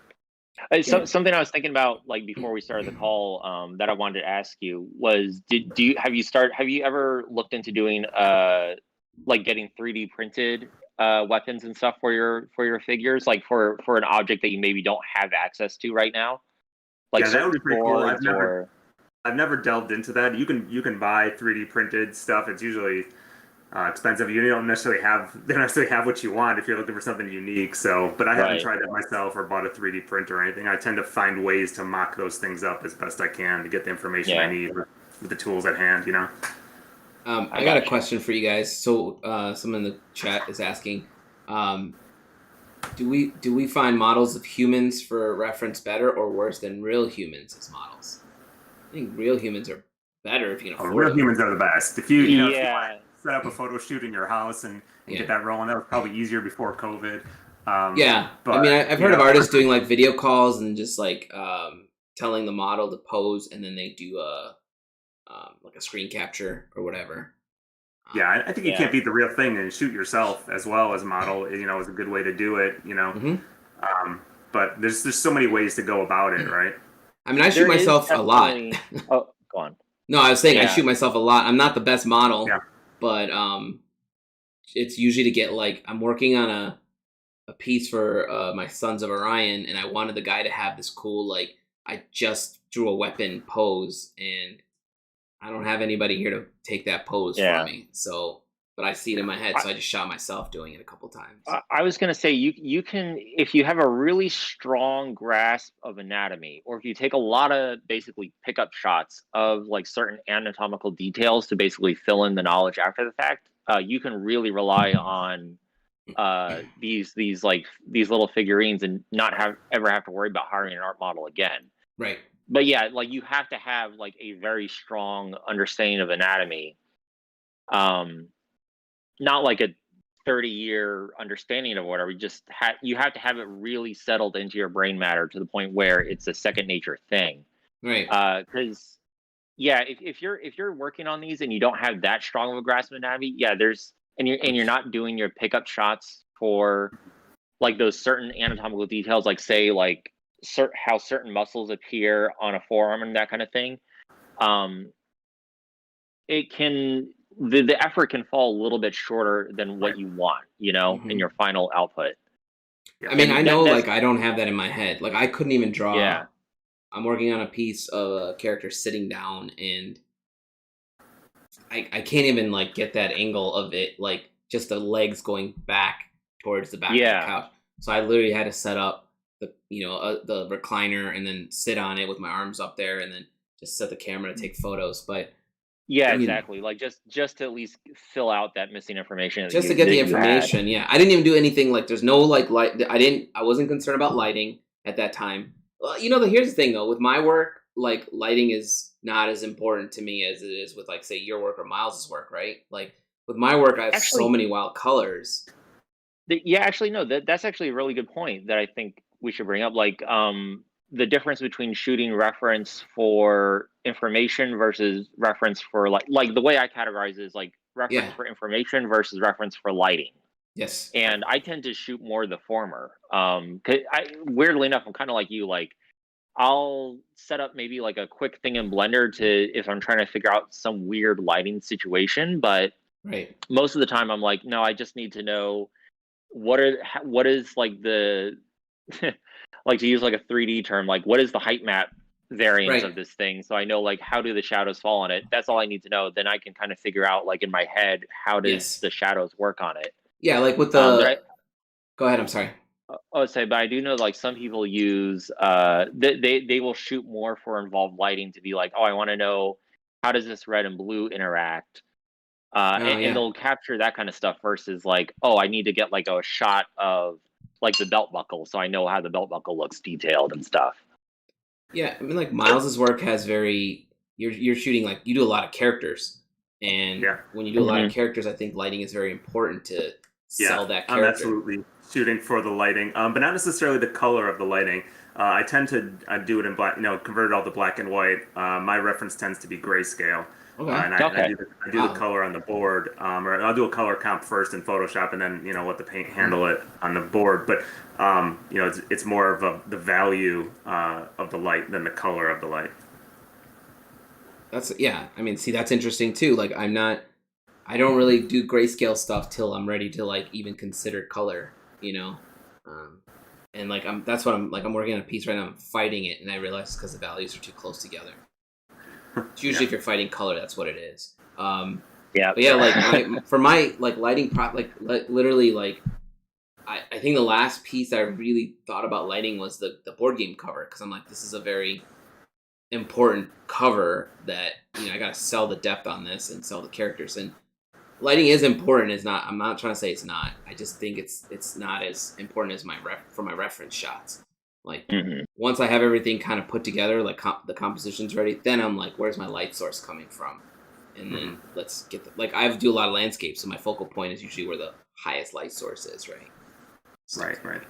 Something I was thinking about, like before we started the call, that I wanted to ask you was, have you ever looked into doing like getting 3D printed weapons and stuff for your figures, like for an object that you maybe don't have access to right now, like that would be pretty cool. I've never delved into that. You can buy 3D printed stuff. It's usually expensive. You don't necessarily have what you want if you're looking for something unique. So, but I haven't tried that myself or bought a 3D printer or anything. I tend to find ways to mock those things up as best I can to get the information I need with the tools at hand. I got a question for you guys. So someone in the chat is asking, do we find models of humans for reference better or worse than real humans as models? I think real humans are better if you can afford real them. humans are the best. If you want to set up a photo shoot in your house and get that rolling, that was probably easier before COVID. But I mean, I've heard of artists doing like video calls and just like telling the model to pose, and then they do like a screen capture or whatever. Yeah, I think you can't beat the real thing, and shoot yourself as well as a model. Is a good way to do it. But there's so many ways to go about it, right? I mean, I shoot myself a lot. Oh, go on. No, I was saying I shoot myself a lot. I'm not the best model, but it's usually to get like I'm working on a piece for my Sons of Orion, and I wanted the guy to have this cool like I just drew a weapon pose, and I don't have anybody here to take that pose for me. So, but I see it in my head, so I just shot myself doing it a couple times. I was going to say, you can, if you have a really strong grasp of anatomy, or if you take a lot of basically pickup shots of like certain anatomical details to basically fill in the knowledge after the fact, you can really rely on these little figurines and not ever have to worry about hiring an art model again. Right. But yeah, like you have to have like a very strong understanding of anatomy. Not like a 30-year understanding of whatever. You have to have it really settled into your brain matter to the point where it's a second nature thing. Right. Because if you're working on these and you don't have that strong of a grasp of anatomy, and you're not doing your pickup shots for like those certain anatomical details, like say like how certain muscles appear on a forearm and that kind of thing, the effort can fall a little bit shorter than what you want, in your final output. I mean, I know like I don't have that in my head. Like I couldn't even draw. Yeah. I'm working on a piece of a character sitting down, and I can't even like get that angle of it, like just the legs going back towards the back of the couch. So I literally had to set up the recliner and then sit on it with my arms up there and then just set the camera to take photos. But exactly. Like just to at least fill out that missing information. Just to get the information. Yeah. I didn't even do anything like there's no like light. I wasn't concerned about lighting at that time. Well, here's the thing though, with my work, like lighting is not as important to me as it is with like say your work or Miles's work, right? Like with my work, I have so many wild colors. That's actually a really good point that I think we should bring up, like the difference between shooting reference for information versus reference for like the way I categorize is like reference for information versus reference for lighting. Yes. And I tend to shoot more the former. 'Cause weirdly enough, I'm kind of like you, like I'll set up maybe like a quick thing in Blender if I'm trying to figure out some weird lighting situation. But most of the time I'm like, no, I just need to know what is like the, like to use like a 3D term, like what is the height map variance of this thing? So I know like how do the shadows fall on it? That's all I need to know. Then I can kind of figure out like in my head, how does the shadows work on it? Yeah, like with the, go ahead, I'm sorry. But I do know like some people use they will shoot more for involved lighting to be like, oh, I want to know how does this red and blue interact, and they'll capture that kind of stuff versus like, oh, I need to get like a shot of like the belt buckle so I know how the belt buckle looks detailed and stuff. Yeah, I mean, like Miles's work has you're shooting like you do a lot of characters, and when you do a lot of characters, I think lighting is very important to sell that character. I'm absolutely shooting for the lighting, but not necessarily the color of the lighting. I tend to do it in black, convert it all to black and white. My reference tends to be grayscale. And I do the color on the board, or I'll do a color comp first in Photoshop, and then let the paint handle it on the board. But it's more of the value of the light than the color of the light. I mean, see, that's interesting too. Like, I don't really do grayscale stuff till I'm ready to like even consider color, and like I'm working on a piece right now. I'm fighting it, and I realize it's because the values are too close together. It's usually if you're fighting color, that's what it is. But like for my like lighting literally like I think the last piece I really thought about lighting was the board game cover, because I'm like, this is a very important cover that I gotta sell the depth on this and sell the characters, and lighting is important. I'm not trying to say it's not. I just think it's not as important as my reference shots. Like once I have everything kind of put together, like the composition's ready, then I'm like, where's my light source coming from? And then let's get I do a lot of landscapes, so my focal point is usually where the highest light source is, right? So, right.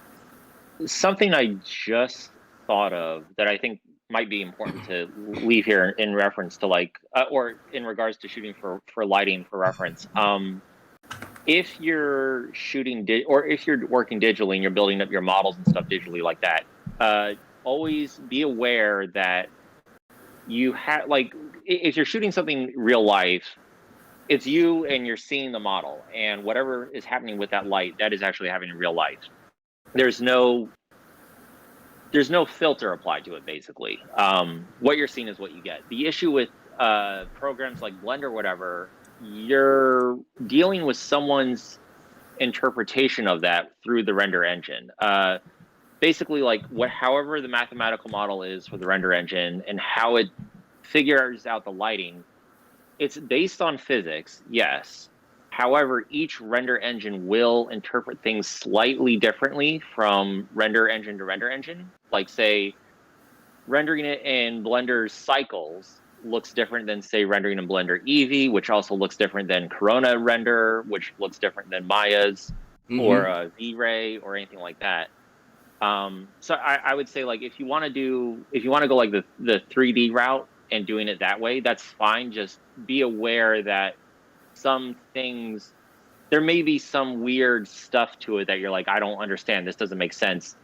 Something I just thought of that I think might be important to leave here in reference to like, or in regards to shooting for lighting for reference. If you're shooting or if you're working digitally and you're building up your models and stuff digitally like that, always be aware that you have like, if you're shooting something real life, it's you and you're seeing the model, and whatever is happening with that light, that is actually happening in real life. There's no filter applied to it, basically. What you're seeing is what you get. The issue with programs like Blender or whatever, you're dealing with someone's interpretation of that through the render engine. Basically, like however the mathematical model is for the render engine and how it figures out the lighting, it's based on physics, yes. However, each render engine will interpret things slightly differently from render engine to render engine. Like, say, rendering it in Blender's cycles looks different than, say, rendering in Blender Eevee, which also looks different than Corona render, which looks different than Maya's or V-Ray or anything like that. So I would say, like, if you want to go like the 3D route and doing it that way, that's fine. Just be aware that some things, there may be some weird stuff to it that you're like, I don't understand. This doesn't make sense.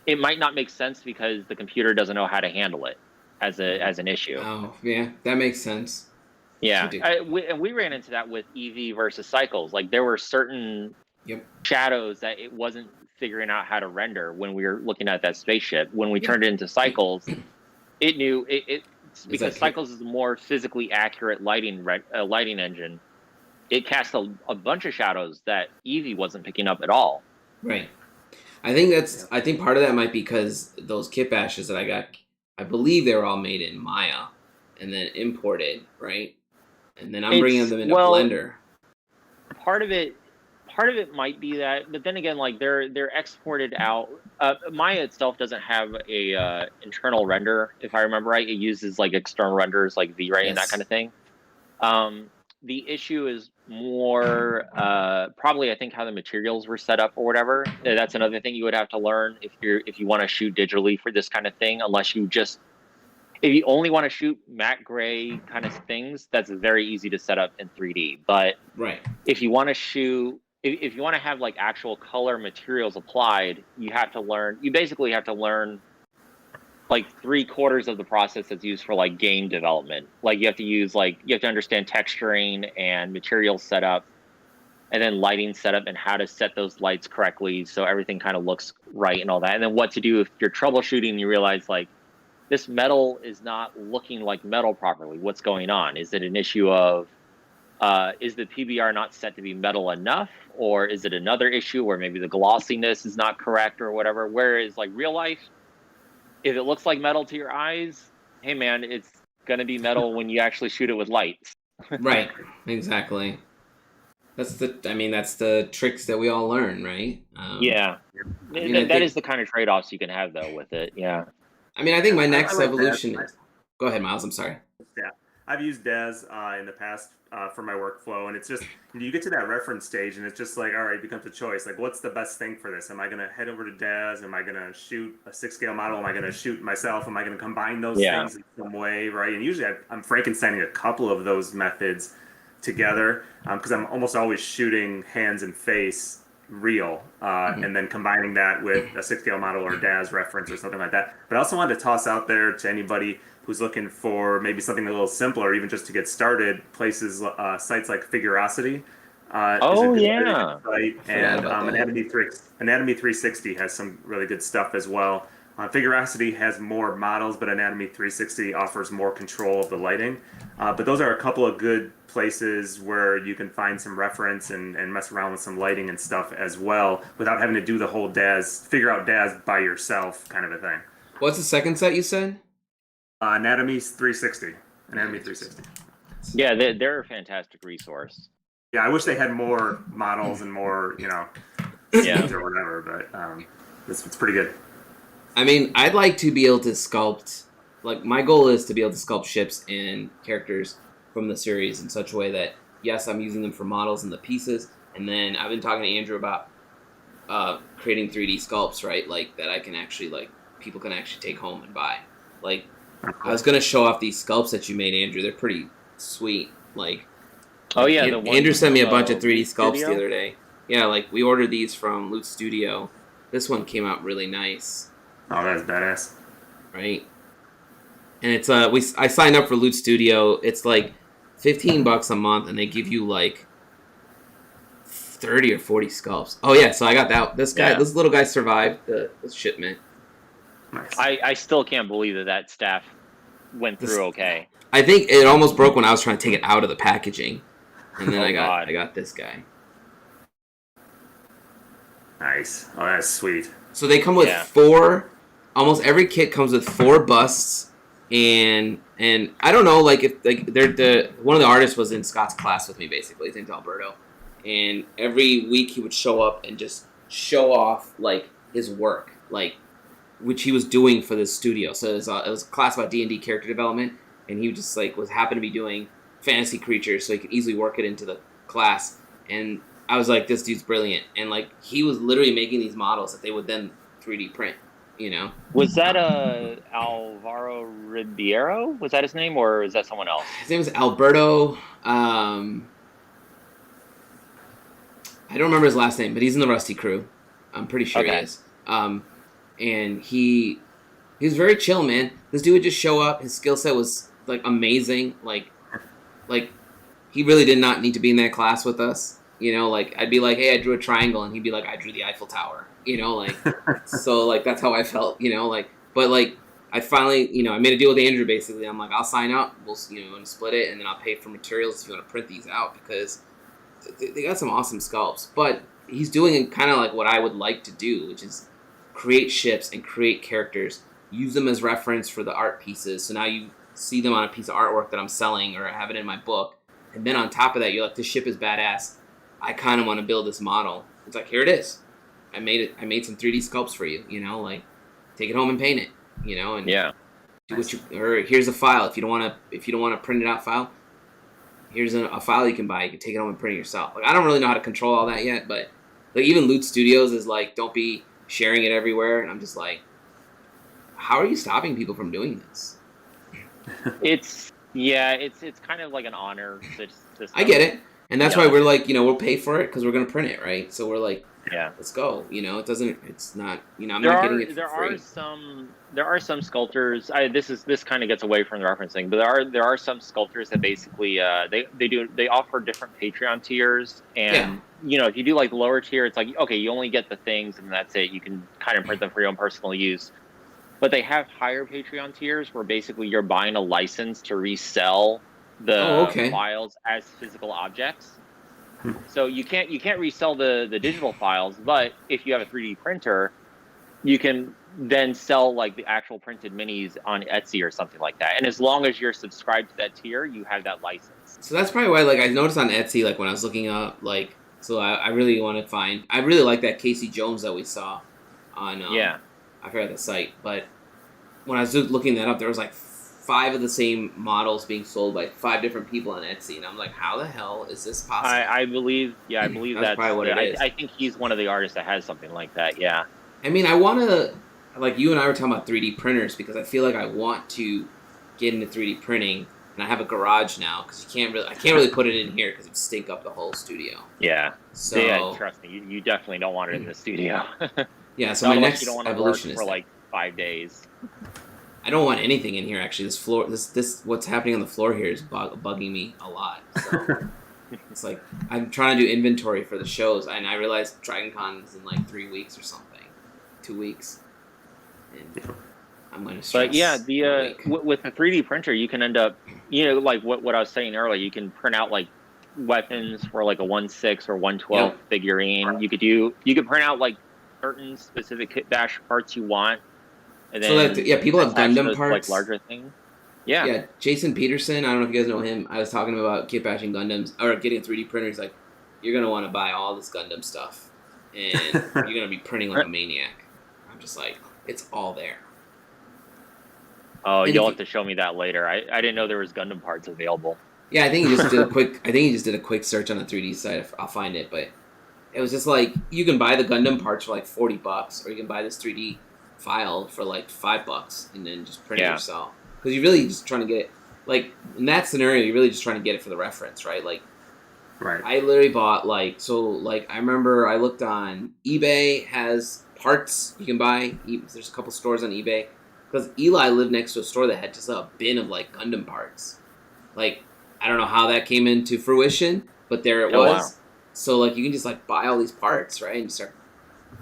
It might not make sense because the computer doesn't know how to handle it as an issue. Oh, yeah, that makes sense. Yeah, we ran into that with Eevee versus Cycles. Like, there were certain shadows that it wasn't figuring out how to render when we were looking at that spaceship. When we turned it into Cycles, it knew it because Cycles is a more physically accurate lighting engine. It cast a bunch of shadows that Eevee wasn't picking up at all. Right. I think part of that might be because those kit bashes that I got, I believe they were all made in Maya and then imported, right? And then I'm bringing them into Blender. Part of it might be that, but then again, like they're exported out. Maya itself doesn't have a internal render, if I remember right. It uses like external renders like V-Ray and that kind of thing. The issue is more probably, I think, how the materials were set up or whatever. That's another thing you would have to learn if you want to shoot digitally for this kind of thing. If you only want to shoot matte gray kind of things, that's very easy to set up in 3D. But if you want to shoot, if you want to have like actual color materials applied, you basically have to learn like 3/4 of the process that's used for like game development. Like you have to understand texturing and material setup, and then lighting setup and how to set those lights correctly so everything kind of looks right and all that. And then what to do if you're troubleshooting and you realize like this metal is not looking like metal properly. What's going on? Is it an issue of is the PBR not set to be metal enough, or is it another issue where maybe the glossiness is not correct or whatever? Whereas like real life, if it looks like metal to your eyes, hey man, it's gonna be metal when you actually shoot it with lights. Right. Exactly. That's the tricks that we all learn, right? Yeah. That is the kind of trade-offs you can have though with it. Yeah. I mean, I think my next like evolution that. is... Go ahead, Myles. I'm sorry. Yeah, I've used DAS in the past for my workflow, and it's just you get to that reference stage, and it's just like, all right, it becomes a choice. Like, what's the best thing for this? Am I going to head over to DAS? Am I going to shoot a 6-scale model? Am I going to shoot myself? Am I going to combine those things in some way, right? And usually I'm Frankensteining a couple of those methods together because I'm almost always shooting hands and face real and then combining that with a 6-scale model or a DAS reference or something like that. But I also wanted to toss out there to anybody who's looking for maybe something a little simpler, even just to get started, sites like Figurosity. Oh yeah, site, and Anatomy 360 has some really good stuff as well. Figurosity has more models, but Anatomy 360 offers more control of the lighting. But those are a couple of good places where you can find some reference and mess around with some lighting and stuff as well without having to do the whole figure out DAS by yourself kind of a thing. What's the second site you said? Anatomy 360. Anatomy 360. Yeah, they're a fantastic resource. Yeah, I wish they had more models and more, scenes or whatever, but it's pretty good. I mean, I'd like to be able to sculpt, like, my goal is to be able to sculpt ships and characters from the series in such a way that, yes, I'm using them for models and the pieces, and then I've been talking to Andrew about creating 3D sculpts, right, like, that I can actually, like, people can actually take home and buy. Like, I was going to show off these sculpts that you made, Andrew. They're pretty sweet. Like, oh, yeah, Andrew sent me a bunch of 3D sculpts the other day. Yeah, like, we ordered these from Loot Studio. This one came out really nice. Oh, that's badass. Right? And it's I signed up for Loot Studio. It's like $15 a month, and they give you like 30 or 40 sculpts. Oh yeah, so I got that. This little guy survived the shipment. Nice. I still can't believe that staff went through okay. I think it almost broke when I was trying to take it out of the packaging, and then I got this guy. Nice. Oh, that's sweet. So they come with 4. Almost every kit comes with 4 busts, and I don't know, like, if like they're one of the artists was in Scott's class with me, basically. His name's Alberto, and every week he would show up and just show off like his work, like which he was doing for this studio. So it was a class about D&D character development, and he just like happened to be doing fantasy creatures, so he could easily work it into the class. And I was like, this dude's brilliant, and like he was literally making these models that they would then 3D print. Was that Alvaro Ribeiro? Was that his name, or is that someone else? His name is Alberto. I don't remember his last name, but he's in the Rusty crew. I'm pretty sure he is. And he was very chill, man. This dude would just show up. His skill set was like amazing. Like he really did not need to be in that class with us. Like I'd be like, hey, I drew a triangle, and he'd be like, I drew the Eiffel Tower. So like that's how I felt. But like I finally, I made a deal with Andrew. Basically, I'm like, I'll sign up. We'll split it, and then I'll pay for materials if you want to print these out, because they got some awesome sculpts. But he's doing kind of like what I would like to do, which is create ships and create characters, use them as reference for the art pieces. So now you see them on a piece of artwork that I'm selling, or I have it in my book, and then on top of that, you're like, this ship is badass. I kind of want to build this model. It's like, here it is. I made some 3D sculpts for you, like take it home and paint it, and do what or here's a file. If you don't want to print it out file, here's a file you can buy. You can take it home and print it yourself. Like, I don't really know how to control all that yet, but like even Loot Studios is like, don't be sharing it everywhere. And I'm just like, how are you stopping people from doing this? It's kind of like an honor system. I get it. And that's why we're like, we'll pay for it because we're going to print it, right? So we're like, Yeah. let's go. You know, it's not, you know, I'm not getting it for free. There are some sculptors. This kind of gets away from the referencing, but there are some sculptors that basically they offer different Patreon tiers, and you know, if you do like the lower tier, it's like, okay, you only get the things and that's it. You can kind of print them for your own personal use. But they have higher Patreon tiers where basically you're buying a license to resell the files as physical objects. So you can't resell the digital files, but if you have a 3D printer, you can then sell like the actual printed minis on Etsy or something like that. And as long as you're subscribed to that tier, you have that license. So that's probably why, like, I noticed on Etsy, like when I was looking up, like, so I really want to find, I really like that Casey Jones that we saw on, I forgot the site, but when I was looking that up, there was like 5 of the same models being sold by 5 different people on Etsy, and I'm like, how the hell is this possible? I believe that's probably what it is. I think he's one of the artists that has something like that. Yeah. I mean, I want to, like, you and I were talking about 3D printers because I feel like I want to get into 3D printing, and I have a garage now because I can't really put it in here because it would stink up the whole studio. Yeah. So yeah, trust me, you definitely don't want it in the studio. Yeah. So my next evolution is for like 5 days. I don't want anything in here. Actually, this floor, this what's happening on the floor here is bugging me a lot. So it's like I'm trying to do inventory for the shows, and I realized Dragon Con is in like 3 weeks or something, 2 weeks, and I'm going to stress. But yeah, with the 3D printer, you can end up, you know, like what I was saying earlier, you can print out like weapons for like a 1/6 or 1/12 figurine. You could print out like certain specific kit bash parts you want. And then so people have Gundam parts, like larger things. Yeah. Yeah, Jason Peterson, I don't know if you guys know him. I was talking about kit bashing Gundams or getting a 3D printer. He's like, you're gonna want to buy all this Gundam stuff, and you're gonna be printing like a maniac. I'm just like, it's all there. Oh, you'll have to show me that later. I didn't know there was Gundam parts available. Yeah, I think he just did a quick search on the 3D site. I'll find it, but it was just like you can buy the Gundam parts for like $40, or you can buy this 3D file for like $5 and then just print it yourself, because you're really just trying to get it, like in that scenario you're really just trying to get it for the reference, right? Like, right. I literally bought I remember I looked on eBay, has parts you can buy. There's a couple stores on eBay, because Eli lived next to a store that had just a bin of like Gundam parts. Like, I don't know how that came into fruition, but there it was. Wow. So like you can just like buy all these parts, right, and just start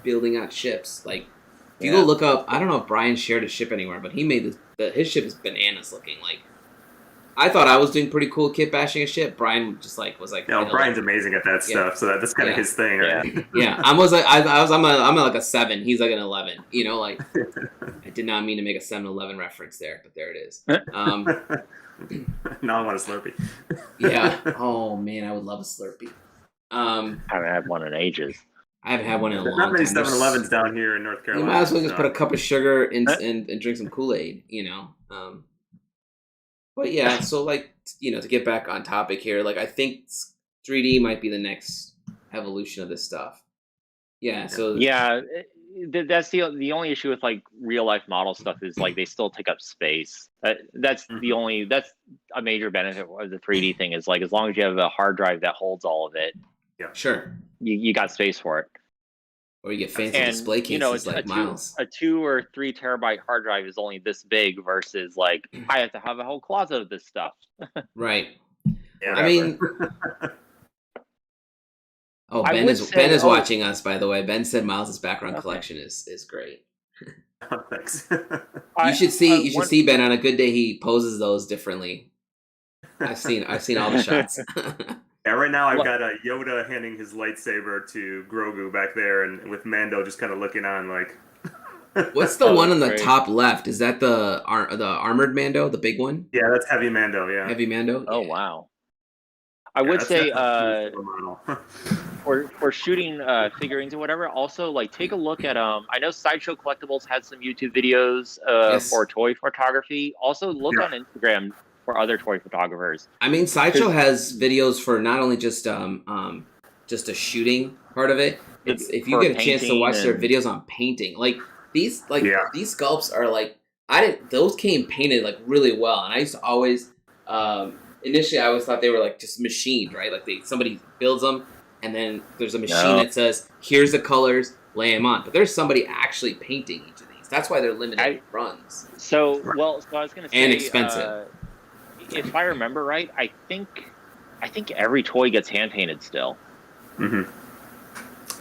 building out ships. Like, if you go look up, I don't know if Brian shared his ship anywhere, but he made his ship is bananas looking. Like, I thought I was doing pretty cool kit bashing a ship. Brian just was like, no, Brian's amazing at that stuff, so that's kind of his thing, right? Yeah, I'm like a 7. He's like an 11. You know, like I did not mean to make a 7-11 reference there, but there it is. Now I want a Slurpee. Yeah. Oh man, I would love a Slurpee. I haven't had one in ages. I haven't had one in a long time. Not many 7-Elevens down here in North Carolina. You might as well just put a cup of sugar and drink some Kool-Aid, you know. But yeah, so like, you know, to get back on topic here, like I think 3D might be the next evolution of this stuff. Yeah. So yeah, that's the only issue with like real life model stuff is like they still take up space. That's a major benefit of the 3D thing is like as long as you have a hard drive that holds all of it. Yeah, sure. You got space for it. Or you get fancy display cases, you know, like Myles. A 2 or 3 terabyte hard drive is only this big versus like I have to have a whole closet of this stuff. Right. Yeah, I mean, Ben is watching us, by the way. Ben said Myles' background collection is great. Oh, thanks. You should see Ben on a good day. He poses those differently. I've seen all the shots. Yeah, right now I've got Yoda handing his lightsaber to Grogu back there, and with Mando just kind of looking on like. What's the one on the top left? Is that the armored Mando, the big one? Yeah, that's Heavy Mando. Yeah. Heavy Mando. Oh wow. I would say for shooting figurines or whatever. Also, like take a look at I know Sideshow Collectibles had some YouTube videos for toy photography. Also, look on Instagram for other toy photographers. I mean, Sideshow has videos for not only just a shooting part of it. It's if you get a chance to watch their videos on painting, like these sculpts are like those came painted like really well, and I used to always initially I always thought they were like just machined, right? Like somebody builds them and then there's a machine that says, here's the colors, lay them on. But there's somebody actually painting each of these. That's why they're limited runs. So I was going to say, and expensive. If I remember right, I think every toy gets hand painted still. Mm-hmm.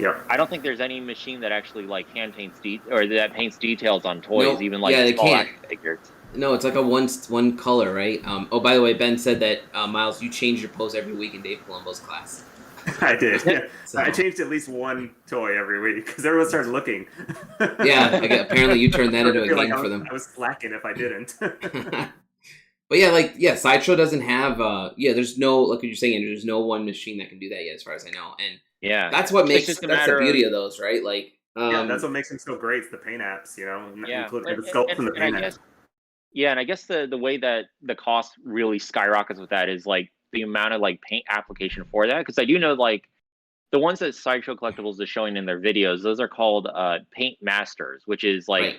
Yep. I don't think there's any machine that actually like hand paints or that paints details on toys, nope. even like they small can't. action figures. No, it's like a one color, right? Oh, by the way, Ben said that Myles, you change your pose every week in Dave Colombo's class. I did. Yeah. So. I changed at least one toy every week because everyone started looking. Apparently you turned that into a game for them. I was slacking if I didn't. But Sideshow doesn't have. There's no, like what you're saying, there's no one machine that can do that yet, as far as I know. And that's what makes that's the beauty of those, right? Like, that's what makes them so great. It's the paint apps, including the sculpts and the paint apps. Yeah, and I guess the way that the cost really skyrockets with that is like the amount of like paint application for that. Because I do know like the ones that Sideshow Collectibles is showing in their videos, those are called Paint Masters, which is like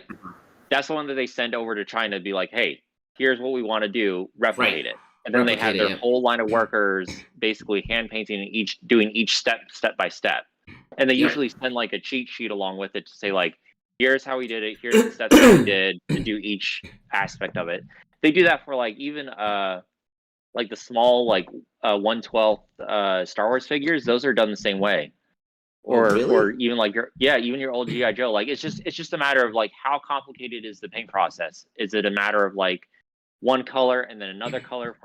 that's the one that they send over to China to be like, hey, here's what we want to do, replicate it. And then they have their whole line of workers basically hand painting doing each step by step. And they usually send like a cheat sheet along with it to say like, here's how we did it. Here's the steps that we did to do each aspect of it. They do that for like even like the small like 1/12 Star Wars figures. Those are done the same way. Or even like even your old G.I. Joe. Like it's just a matter of like how complicated is the paint process? Is it a matter of like one color and then another color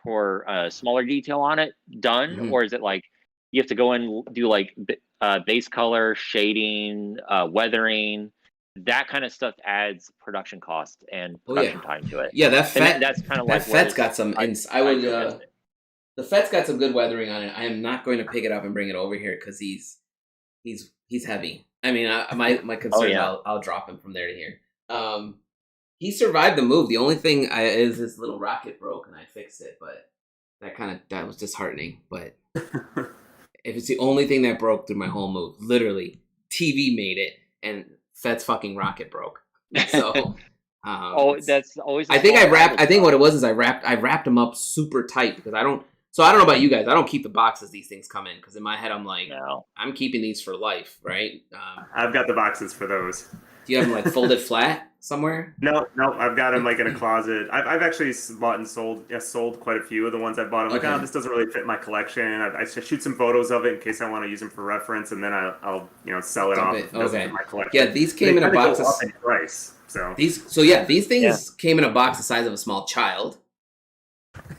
for smaller detail on it done, or is it like you have to go and do like base color, shading, weathering, that kind of stuff adds production cost and production time to it. Yeah, that's kind of like Fett's got some. The Fett's got some good weathering on it. I am not going to pick it up and bring it over here because he's heavy. I mean, my concern I'll drop him from there to here. He survived the move. The only thing is his little rocket broke, and I fixed it. But that was disheartening. But if it's the only thing that broke through my whole move, literally, TV made it, and Fett's fucking rocket broke. So, that's always. I think what it was is I wrapped him up super tight because I don't. So I don't know about you guys. I don't keep the boxes these things come in because in my head I'm like, I'm keeping these for life, right? I've got the boxes for those. Do you have them like folded flat somewhere? No, I've got them like in a closet. I've actually bought and sold quite a few of the ones I bought. I'm like, this doesn't really fit my collection. I shoot some photos of it in case I want to use them for reference, and then I'll sell it off. It doesn't fit my collection. Yeah, these came in a box. Go up in price. So these things came in a box the size of a small child.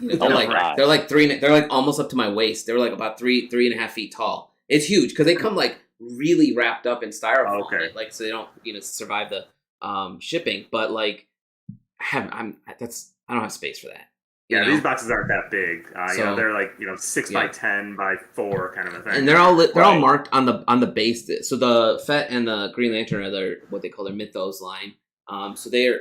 They're like almost up to my waist. They're like about 3.5 feet tall. It's huge because they come like really wrapped up in styrofoam, like so they don't survive the shipping. But like, I don't have space for that. Yeah, these boxes aren't that big. They're like 6 by 10 by 4 kind of a thing. And they're all marked on the base. So the Fett and the Green Lantern are what they call their Mythos line. So they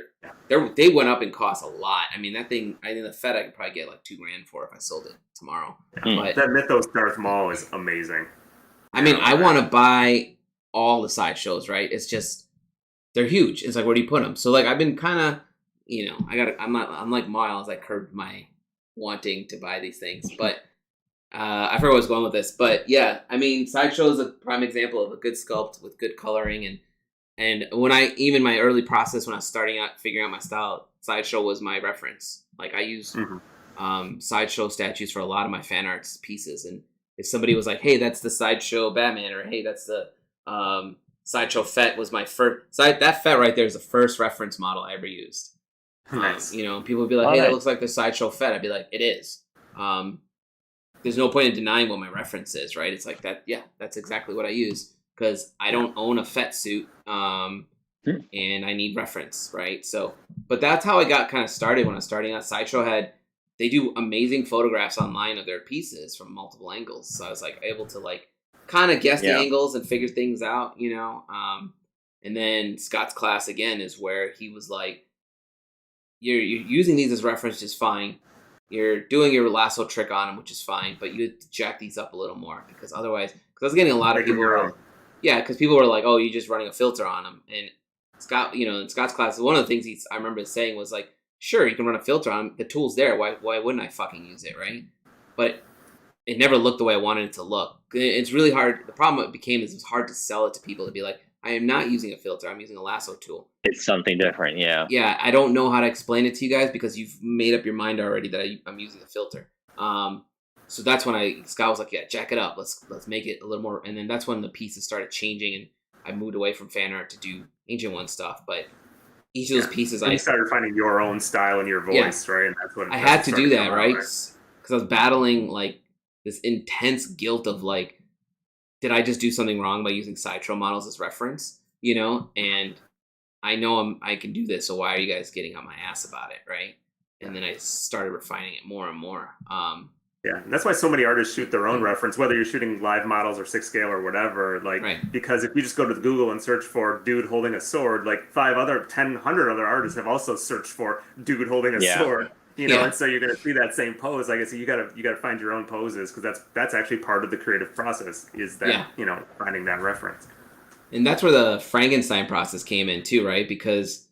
went up in cost a lot. I mean, that thing, I think the Fett I could probably get like $2,000 for if I sold it tomorrow. But that Mythos Darth Maul is amazing. I mean, I want to buy all the sideshows, right? It's just they're huge. It's like, where do you put them? So like, I've been kind of, I'm like Myles. I curbed my wanting to buy these things, but I forgot where I was going with this. But yeah, I mean, sideshow is a prime example of a good sculpt with good coloring and when my early process when I was starting out figuring out my style, sideshow was my reference. Like I used sideshow statues for a lot of my fan arts pieces, and if somebody was like, "Hey, that's the sideshow Batman," or "Hey, that's the sideshow Fett," was my first. That Fett right there is the first reference model I ever used. Nice. People would be like, "Hey, that looks like the sideshow Fett." I'd be like, "It is." There's no point in denying what my reference is, right? It's like that. Yeah, that's exactly what I use. Because I don't own a Fett suit, and I need reference, right? So, but that's how I got kind of started when I was starting out. Sideshow they do amazing photographs online of their pieces from multiple angles. So I was like able to like kind of guess the angles and figure things out, And then Scott's class again is where he was like, "You're using these as reference, just fine. You're doing your lasso trick on them, which is fine, but you have to jack these up a little more because otherwise." Because I was getting a lot of people. Yeah, because people were like, "Oh, you're just running a filter on them." And Scott, in Scott's class, one of the things I remember saying was like, "Sure, you can run a filter on them. The tool's there. Why wouldn't I fucking use it, right?" But it never looked the way I wanted it to look. It's really hard. The problem it became is it's hard to sell it to people to be like, I am not using a filter. I'm using a lasso tool. It's something different, yeah. Yeah, I don't know how to explain it to you guys because you've made up your mind already that I'm using a filter. So that's when Scott was like, yeah, jack it up. Let's make it a little more. And then that's when the pieces started changing, and I moved away from fan art to do Ancient One stuff. But each of those pieces, you started finding your own style and your voice, right? And that's what I had to do that, right? Because I was battling like this intense guilt of like, did I just do something wrong by using Sideshow models as reference? You know, and I know I can do this, so why are you guys getting on my ass about it, right? And then I started refining it more and more. Yeah, and that's why so many artists shoot their own reference, whether you're shooting live models or 6 scale or whatever. Like, because if you just go to Google and search for dude holding a sword, like 100 other artists have also searched for dude holding a sword. You know, and so you're going to see that same pose. Like I said, you got to find your own poses because that's actually part of the creative process. Is that you know, finding that reference. And that's where the Frankenstein process came in too, right? Because,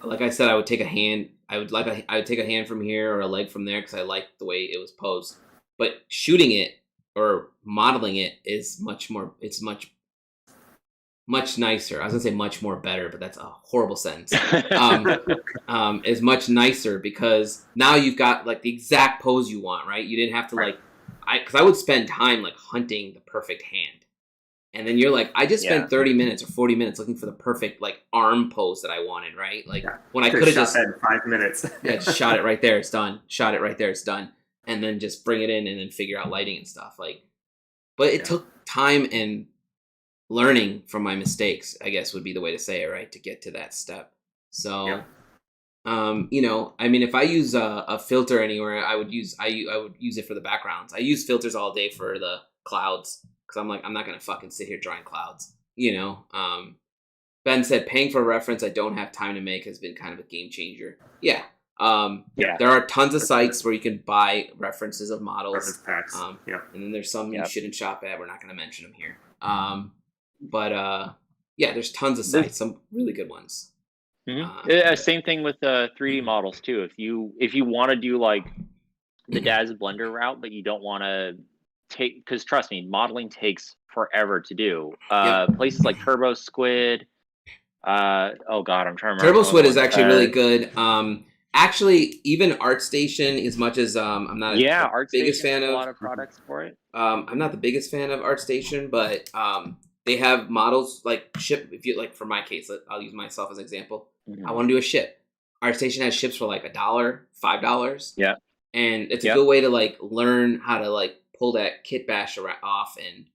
like I said, I would take a hand. I would take a hand from here or a leg from there because I liked the way it was posed. But shooting it or modeling it is much more. It's much nicer. I was gonna say much more better, but that's a horrible sentence. Is much nicer because now you've got like the exact pose you want, right? You didn't have to because I would spend time like hunting the perfect hand. And then you're like, I just spent 30 minutes or 40 minutes looking for the perfect like arm pose that I wanted, right? Like when I could have just in 5 minutes. just shot it right there, it's done. Shot it right there, it's done. And then just bring it in and then figure out lighting and stuff. Like, but it took time and learning from my mistakes, I guess would be the way to say it, right? To get to that step. So, you know, I mean, if I use a filter anywhere, I would use it for the backgrounds. I use filters all day for the clouds. Because I'm like, I'm not going to fucking sit here drawing clouds, you know? Ben said, paying for a reference I don't have time to make has been kind of a game changer. Yeah. There are tons of sites where you can buy references of models. Reference packs. And then there's some you shouldn't shop at. We're not going to mention them here. But there's tons of sites, some really good ones. Mm-hmm. Same thing with 3D models, too. If you want to do, like, the Daz Blender route, but you don't want to because trust me, modeling takes forever to do. Places like Turbo Squid. Oh god, I'm trying to remember. Turbo Squid is actually really good. Actually, even ArtStation, as much as I'm not the biggest fan of a lot of products for it. I'm not the biggest fan of ArtStation, but they have models like ship. If you like, for my case, I'll use myself as an example. I want to do a ship. ArtStation has ships for like $1, $5. Yeah, and it's a good way to like learn how to like pull that kit bash off. And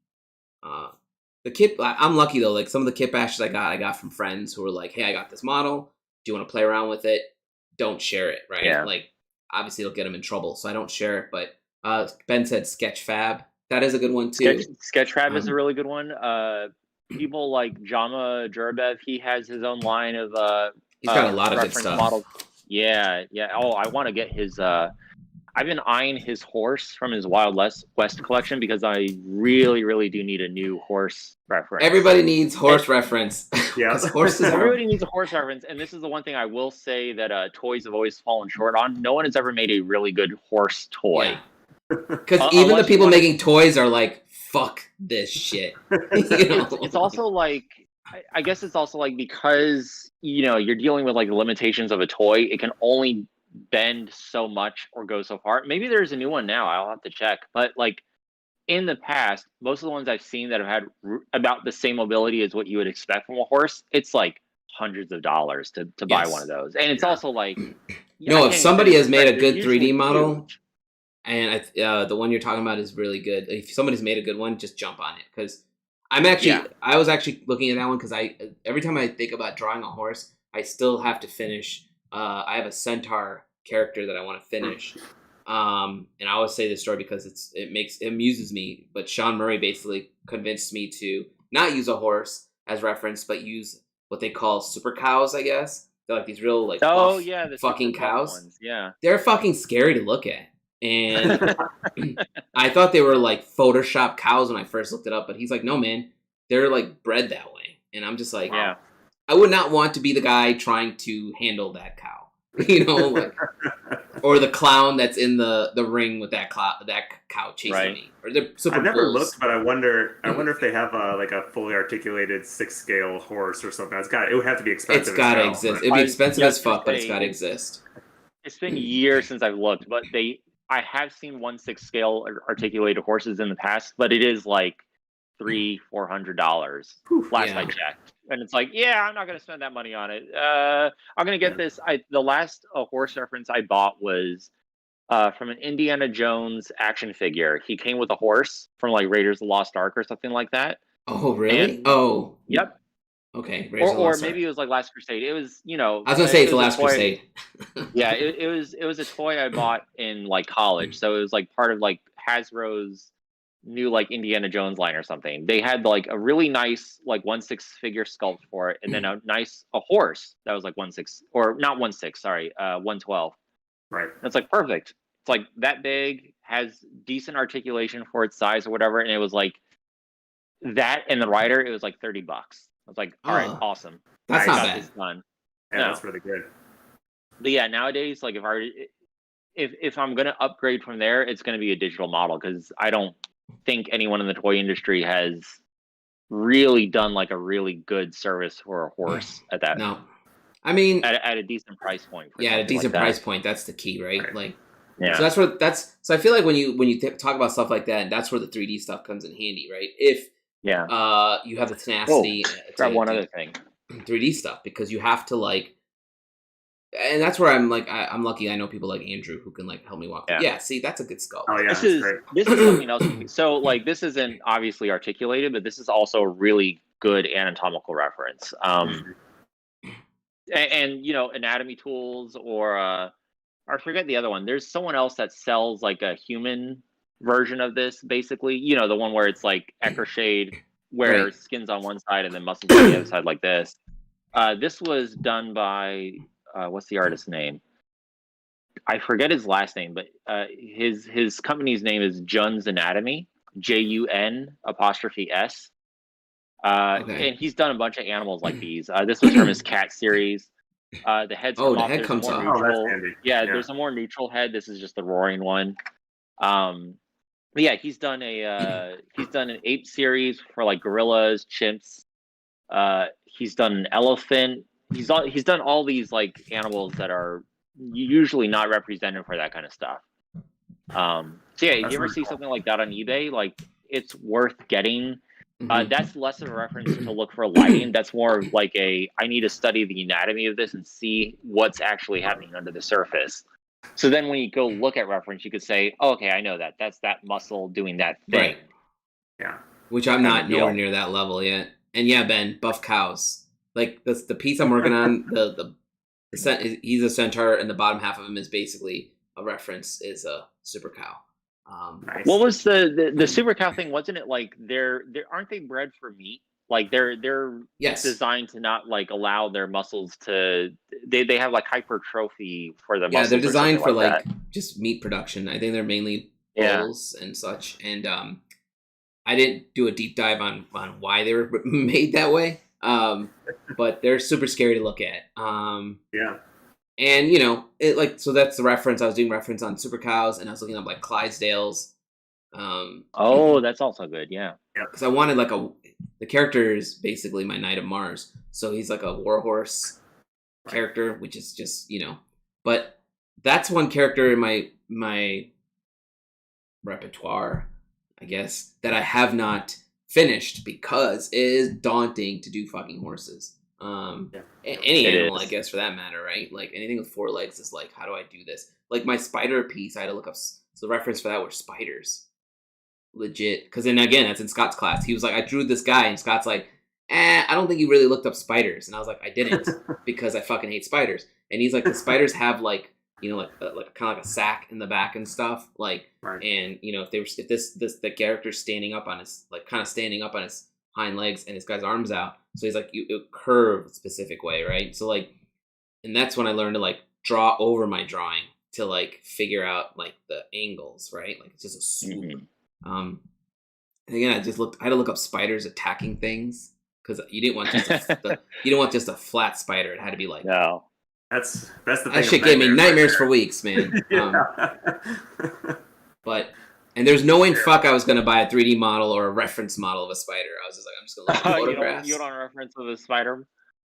the kit, I'm lucky though, like some of the kit bashes I got from friends who were like, hey, I got this model, do you want to play around with it? Don't share it, right? Like obviously it'll get them in trouble, so I don't share it. But Ben said Sketchfab, that is a good one too. Sketchfab is a really good one. People like Jama Jurabev, he has his own line of he's got a lot of good stuff. Models. Oh, I want to get his I've been eyeing his horse from his Wild West collection because I really, really do need a new horse reference. Everybody needs horse reference. Everybody needs a horse reference, and this is the one thing I will say that toys have always fallen short on. No one has ever made a really good horse toy. Because even the people making toys are like, fuck this shit. You know? It's also like, I guess it's also like because, you know, you're dealing with like the limitations of a toy, it can only bend so much or go so far. Maybe there's a new one now, I'll have to check, but like in the past, most of the ones I've seen that have had about the same mobility as what you would expect from a horse, it's like hundreds of dollars to buy one of those. And it's also like if somebody has made a good 3D model and the one you're talking about is really good, if somebody's made a good one, just jump on it. Because I was actually looking at that one because every time I think about drawing a horse, I still have to finish. I have a centaur character that I want to finish. And I always say this story because it amuses me. But Sean Murray basically convinced me to not use a horse as reference, but use what they call super cows, I guess. They're like these real like the fucking cows. Ones. Yeah. They're fucking scary to look at. And I thought they were like Photoshop cows when I first looked it up, but he's like, no man, they're like bred that way. And I'm just like, I would not want to be the guy trying to handle that cow. You know, like or the clown that's in the ring with that cow chasing me. Or they're super I've never bulls. looked, but I wonder if they have like a fully articulated 6-scale horse or something. It would have to be expensive. It's gotta exist. It'd be expensive as fuck, but it's gotta exist. It's been years since I've looked, but I have seen 1/6 scale articulated horses in the past, but it is like $300-$400 last I checked. And it's like, I'm not going to spend that money on it. I'm going to get this. The last horse reference I bought was from an Indiana Jones action figure. He came with a horse from like Raiders of the Lost Ark or something like that. Oh, really? Yep. Okay. Or maybe it was like Last Crusade. It was, I was going to say it's the Last Crusade. It was a toy I bought in like college. So it was like part of like Hasbro's new like Indiana Jones line or something. They had like a really nice like 1/6 figure sculpt for it, and then a horse that was like 1/6 or not 1/6, sorry, 1/12. Right. That's like perfect. It's like that big, has decent articulation for its size or whatever, and it was like that and the rider. It was like $30. I was like, all right, awesome. That's not bad. Yeah, that's really good. But yeah, nowadays, like if I'm gonna upgrade from there, it's gonna be a digital model because I don't think anyone in the toy industry has really done like a really good service for a horse at that. No, I mean at a decent price point. At a decent price point, that's the key, right? Like, yeah. So so I feel like when you talk about stuff like that, that's where the 3D stuff comes in handy, right? If you have the tenacity. Grab one other thing. 3D stuff, because you have to like. And that's where I'm like, I'm lucky. I know people like Andrew who can like help me walk. Yeah, see, that's a good sculpt. Oh yeah, this is something else. So like, this isn't obviously articulated, but this is also a really good anatomical reference. And you know, anatomy tools or I forget the other one. There's someone else that sells like a human version of this, basically. You know, the one where it's like Eckershade, where skin's on one side and then muscles on the other side, like this. This was done by. What's the artist's name? I forget his last name, but his company's name is Jun's Anatomy, JUN''S. And he's done a bunch of animals like these. This was from his cat series. The head's the head comes off. There's a more neutral head. This is just the roaring one. But yeah, he's done an ape series for like gorillas, chimps. He's done an elephant. He's done all these like animals that are usually not represented for that kind of stuff. So yeah, if you ever see something like that on eBay, like it's worth getting. That's less of a reference to look for lighting. That's more of like I need to study the anatomy of this and see what's actually happening under the surface. So then when you go look at reference, you could say, oh, okay, I know that. That's that muscle doing that thing. Right. Yeah. Which I'm not nowhere near that level yet. And yeah, Ben, buff cows. Like the piece I'm working on, he's a centaur, and the bottom half of him is basically a reference is a super cow. Nice. What was the super cow thing? Wasn't it like they're aren't they bred for meat? Like they're designed to not like allow their muscles to they have like hypertrophy for the muscles. Yeah, they're designed for like just meat production. I think they're mainly bulls and such. And I didn't do a deep dive on why they were made that way. But they're super scary to look at. And you know, it like, so that's the reference. I was doing reference on super cows, and I was looking up like Clydesdales. That's also good. Yeah. Because I wanted like the character is basically my Knight of Mars, so he's like a warhorse character, which is just, you know, but that's one character in my repertoire, I guess, that I have not finished because it is daunting to do fucking horses. Any animal, I guess, for that matter, right? Like anything with 4 legs is like, how do I do this? Like my spider piece, I had to look up. So the reference for that were spiders, legit. Because then again, that's in Scott's class. He was like, I drew this guy, and Scott's like, I don't think you really looked up spiders. And I was like, I didn't because I fucking hate spiders. And he's like, the spiders have like, you know, like kind of like a sack in the back and stuff, like, and you know, if the character's standing up on his hind legs and this guy's arms out, so he's like, it curve a specific way, right? So like, and that's when I learned to like draw over my drawing to like figure out like the angles, right? Like it's just a swoop. And again, I had to look up spiders attacking things because you didn't want just a flat spider. It had to be like That's the thing. That shit gave me nightmares for weeks, man. But and there's no way in fuck I was gonna buy a 3D model or a reference model of a spider. I was just like, I'm just gonna look at photographs. You don't reference of a spider?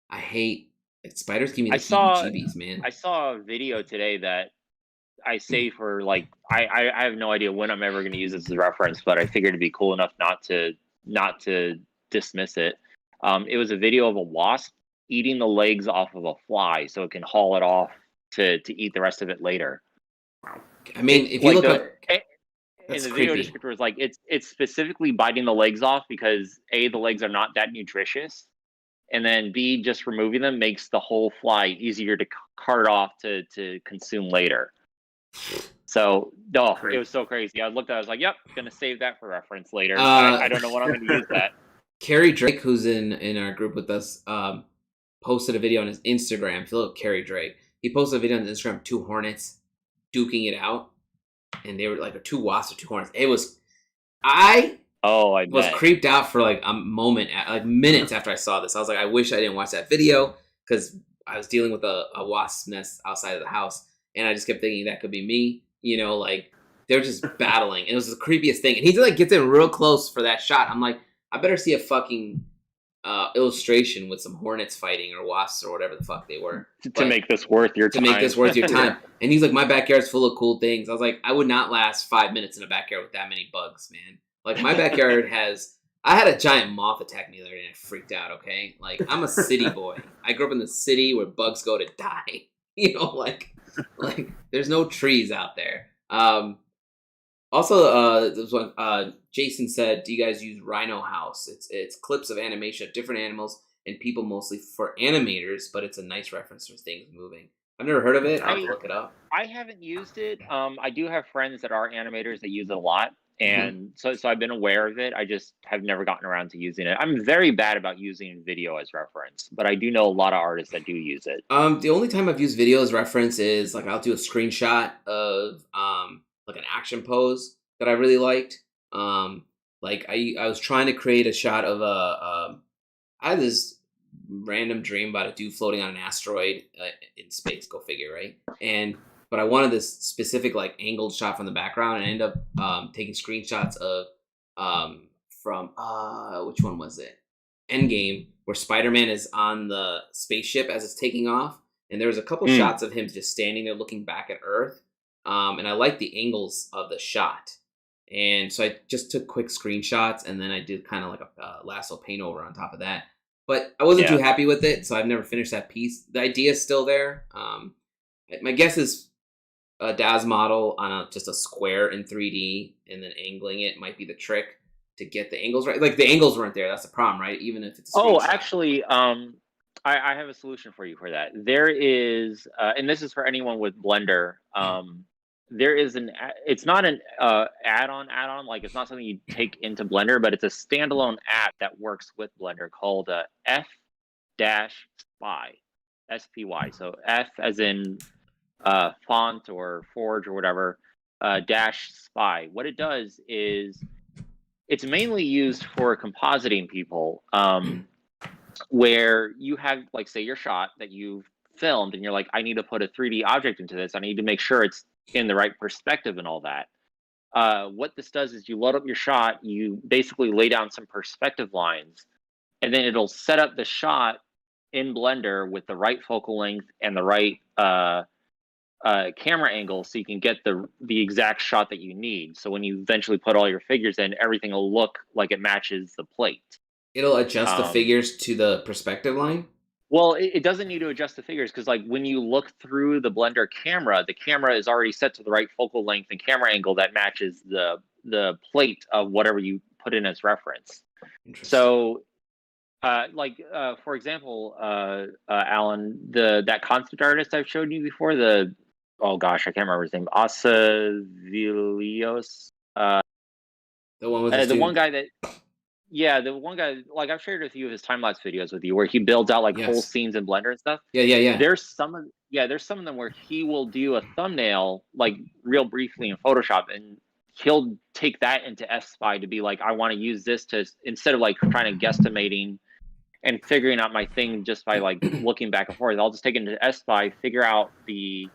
I hate spiders. Give me the heebie-jeebies, man. I saw a video today that I say for like I have no idea when I'm ever going to use this as a reference, but I figured it'd be cool enough not to dismiss it. It was a video of a wasp eating the legs off of a fly so it can haul it off to eat the rest of it later. Wow. I mean, if you look up, and the video descriptor was like it's specifically biting the legs off because A, the legs are not that nutritious, and then B, just removing them makes the whole fly easier to cart off to consume later. So no, it was so crazy. I looked at it, I was like, yep, gonna save that for reference later. I don't know when I'm gonna use that. Carrie Drake, who's in our group with us, posted a video on his Instagram. If you look, Carrie Drake, he posted a video on his Instagram, 2 hornets duking it out, and they were like 2 wasps or 2 hornets. It was, I was creeped out for like a moment, like minutes after I saw this. I was like, I wish I didn't watch that video because I was dealing with a wasp nest outside of the house, and I just kept thinking that could be me. You know, like they were just battling, and it was the creepiest thing. And he like gets in real close for that shot. I'm like, I better see a fucking illustration with some hornets fighting or wasps or whatever the fuck they were to make this worth your time. To make this worth your time. And he's like, my backyard's full of cool things. I was like, I would not last 5 minutes in a backyard with that many bugs, man. Like my backyard I had a giant moth attack me the other day and I freaked out. Okay, like I'm a city boy. I grew up in the city where bugs go to die. You know, like there's no trees out there. Also, there was one, Jason said, do you guys use Rhino House? It's clips of animation of different animals and people, mostly for animators, but it's a nice reference for things moving. I've never heard of it. I'll look it up. I haven't used it. I do have friends that are animators that use it a lot, and so I've been aware of it. I just have never gotten around to using it. I'm very bad about using video as reference, but I do know a lot of artists that do use it. The only time I've used video as reference is like I'll do a screenshot of like an action pose that I really liked. Like I was trying to create a shot of I had this random dream about a dude floating on an asteroid in space. Go figure, right? But I wanted this specific like angled shot from the background, and I ended up taking screenshots of from which one was it? Endgame, where Spider-Man is on the spaceship as it's taking off, and there was a couple shots of him just standing there looking back at Earth, and I liked the angles of the shot, and so I just took quick screenshots, and then I did kind of like a lasso paint over on top of that. But I wasn't too happy with it, so I've never finished that piece. The idea is still there. My guess is a DAS model on just a square in 3D and then angling it might be the trick to get the angles right. Like the angles weren't there. That's the problem, right? Even if it's a screenshot. Actually, I have a solution for you for that. There is, and this is for anyone with Blender. There is it's not an add-on, like it's not something you take into Blender, but it's a standalone app that works with Blender called F-Spy, S-P-Y. So F as in font or forge or whatever, dash spy. What it does is it's mainly used for compositing people, where you have, like, say your shot that you've filmed and you're like, I need to put a 3D object into this. I need to make sure it's in the right perspective and all that. What this does is you load up your shot, you basically lay down some perspective lines, and then it'll set up the shot in Blender with the right focal length and the right camera angle, so you can get the exact shot that you need. So when you eventually put all your figures in, everything will look like it matches the plate. It'll adjust the figures to the perspective line? Well, it doesn't need to adjust the figures, because like when you look through the Blender camera, the camera is already set to the right focal length and camera angle that matches the plate of whatever you put in as reference. So for example, Alan, that concept artist I've showed you before, oh gosh, I can't remember his name, Asavilios. The one with the one guy that, the one guy, like I've shared a few of his time-lapse videos with you where he builds out like whole scenes in Blender and stuff. Yeah. There's some of them where he will do a thumbnail like real briefly in Photoshop, and he'll take that into F-Spy to be like, I want to use this to, instead of like trying to guesstimating and figuring out my thing just by like looking back and forth. I'll just take it into S5, figure out the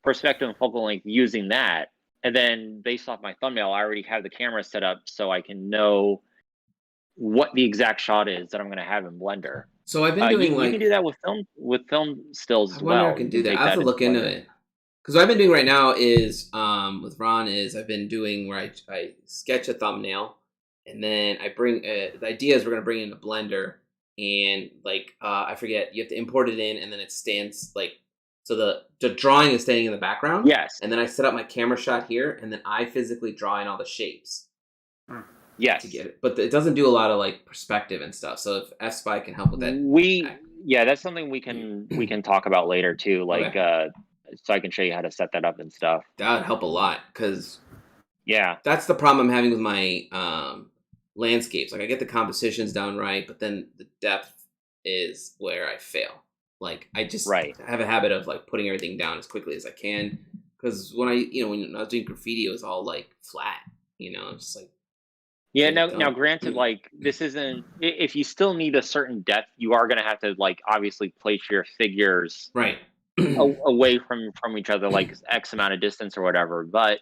perspective and focal length using that. And then based off my thumbnail, I already have the camera set up so I can know what the exact shot is that I'm going to have in Blender. So I've been doing you can do that with film stills as well. I wonder well. if I can do that. I have to look into it. Because what I've been doing right now is with Ron is I've been doing where I sketch a thumbnail, and then I bring the idea is we're going to bring it into Blender, and like I forget, you have to import it in, and then it stands like, so the drawing is staying in the background. Yes. And then I set up my camera shot here, and then I physically draw in all the shapes. Yes. To get it. But it doesn't do a lot of like perspective and stuff. So if F-Spy can help with that. That's something we can talk about later too. Like so I can show you how to set that up and stuff. That would help a lot, because that's the problem I'm having with my landscapes. Like I get the compositions down right, but then the depth is where I fail. Like I just have a habit of like putting everything down as quickly as I can, because when I was doing graffiti, it was all like flat. It's just like now granted, like this isn't, if you still need a certain depth, you are going to have to like obviously place your figures right away from each other, like X amount of distance or whatever. But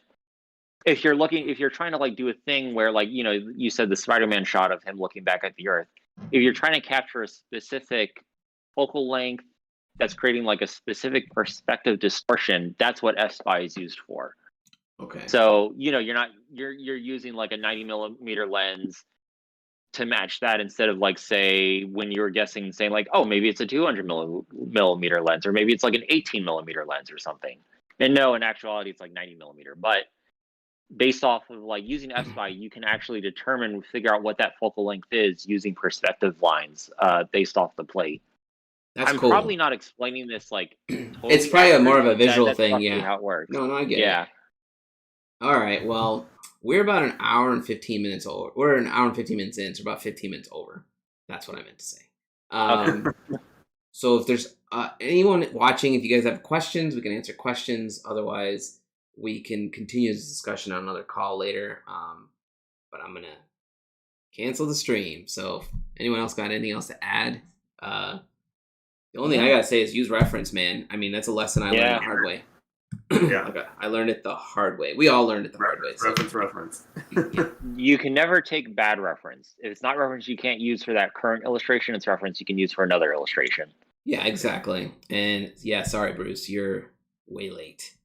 if you're trying to like do a thing where like you said the Spider-Man shot of him looking back at the Earth, if you're trying to capture a specific focal length that's creating like a specific perspective distortion, that's what F-Spy is used for. Okay. So you're using like a 90 millimeter lens to match that, instead of like, say, when you were guessing, saying like, oh, maybe it's a 200 millimeter lens, or maybe it's like an 18 millimeter lens or something. And no, in actuality, it's like 90 millimeter. But based off of like using F-Spy, you can actually figure out what that focal length is using perspective lines based off the plate. I'm cool. probably not explaining this like totally it's probably more of a visual thing. Yeah, how it works. No, I get it. All right, well, we're about an hour and 15 minutes over. We're an hour and 15 minutes in, so about 15 minutes over. That's what I meant to say. So if there's anyone watching, if you guys have questions, we can answer questions. Otherwise, we can continue this discussion on another call later. But I'm going to cancel the stream. So if anyone else got anything else to add, the only thing I got to say is use reference, man. I mean, that's a lesson I learned the hard way. I learned it the hard way. We all learned it the hard way. So. Reference. You can never take bad reference. If it's not reference you can't use for that current illustration, it's reference you can use for another illustration. Yeah, exactly. And sorry, Bruce, you're way late.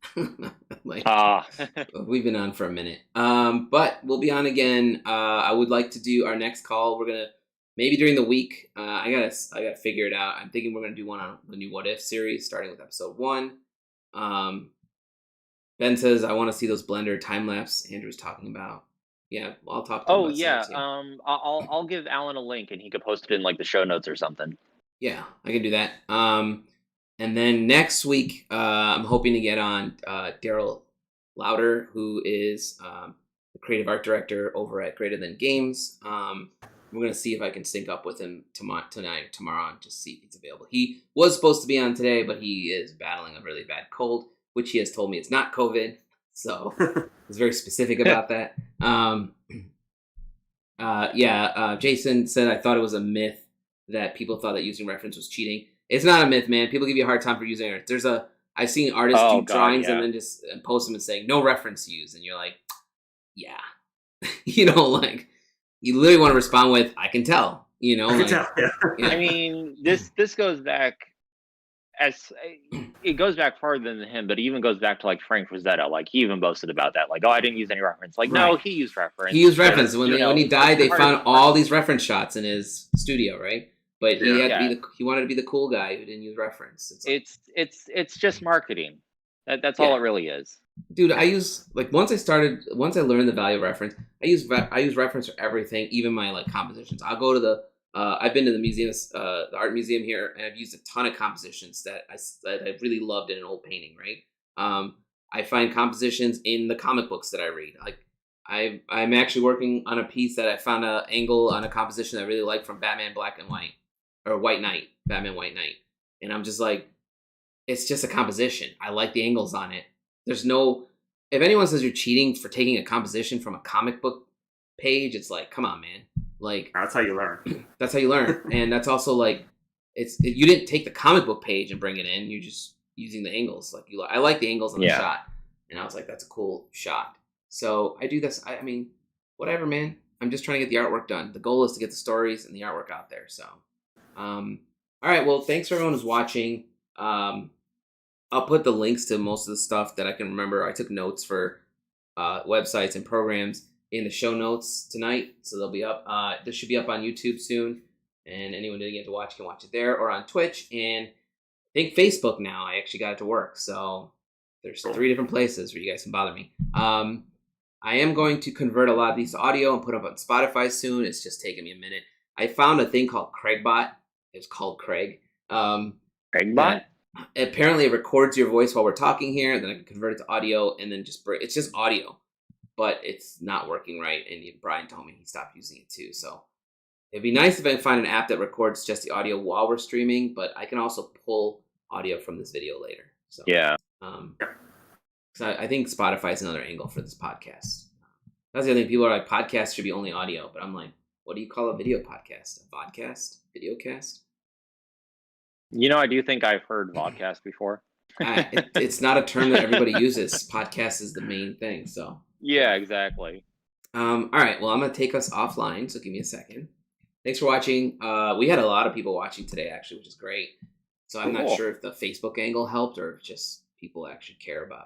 We've been on for a minute. But we'll be on again. I would like to do our next call. We're gonna maybe during the week. I gotta figure it out. I'm thinking we're gonna do one on the new What If series, starting with episode 1. Ben says I want to see those Blender time lapse Andrew's talking about. Yeah, I'll talk to him about that. I'll give Allen a link and he could post it in like the show notes or something. Yeah, I can do that. And then next week, I'm hoping to get on Daryl Louder, who is the creative art director over at Greater Than Games. We're going to see if I can sync up with him tonight or tomorrow and just see if he's available. He was supposed to be on today, but he is battling a really bad cold, which he has told me it's not COVID. So he's very specific about that. Jason said, I thought it was a myth that people thought that using reference was cheating. It's not a myth, man. People give you a hard time for using it. I've seen artists do drawings and then just post them and saying no reference used, and you're like, yeah, like you literally want to respond with, I can tell, I can tell. Yeah. I mean, this goes back it goes back farther than him, but it even goes back to like Frank Frazetta. Like he even boasted about that. Like, oh, I didn't use any reference. Like, no, he used reference. He used reference. When he died, they found all these reference shots in his studio, right? But he he wanted to be the cool guy who didn't use reference. It's just marketing. That's all it really is. Dude, I use once I learned the value of reference, I use reference for everything, even my like compositions. I'll go to I've been to the museums, the art museum here, and I've used a ton of compositions that I really loved in an old painting. Right? I find compositions in the comic books that I read. Like I'm actually working on a piece that I found an angle on a composition that I really like from Batman Black and White, or White Knight, Batman White Knight, and I'm just like, it's just a composition. I like the angles on it. There's no, if anyone says you're cheating for taking a composition from a comic book page, it's like, come on, man. Like that's how you learn. That's how you learn, and that's also like you didn't take the comic book page and bring it in. You're just using the angles. Like I like the angles on the shot, and I was like, that's a cool shot. So I do this. I mean, whatever, man. I'm just trying to get the artwork done. The goal is to get the stories and the artwork out there. So, all right. Well, thanks for everyone who's watching. I'll put the links to most of the stuff that I can remember. I took notes for websites and programs in the show notes tonight, so they'll be up. This should be up on YouTube soon, and anyone who didn't get to watch can watch it there or on Twitch. And I think Facebook now. I actually got it to work, so there's 3 different places where you guys can bother me. I am going to convert a lot of these to audio and put up on Spotify soon. It's just taking me a minute. I found a thing called Craigbot. It's called Craig. Craigbot? Apparently, it records your voice while we're talking here. Then I can convert it to audio, and then it's just audio, but it's not working right. And Brian told me he stopped using it too. So it'd be nice if I can find an app that records just the audio while we're streaming, but I can also pull audio from this video later. So yeah. So I think Spotify is another angle for this podcast. That's the other thing. People are like, podcasts should be only audio, but I'm like, what do you call a video podcast? A vodcast? Videocast? I do think I've heard vodcast before. It's not a term that everybody uses. Podcast is the main thing. So yeah, exactly. All right. Well, I'm gonna take us offline. So give me a second. Thanks for watching. We had a lot of people watching today, actually, which is great. So I'm not sure if the Facebook angle helped or if just people actually care about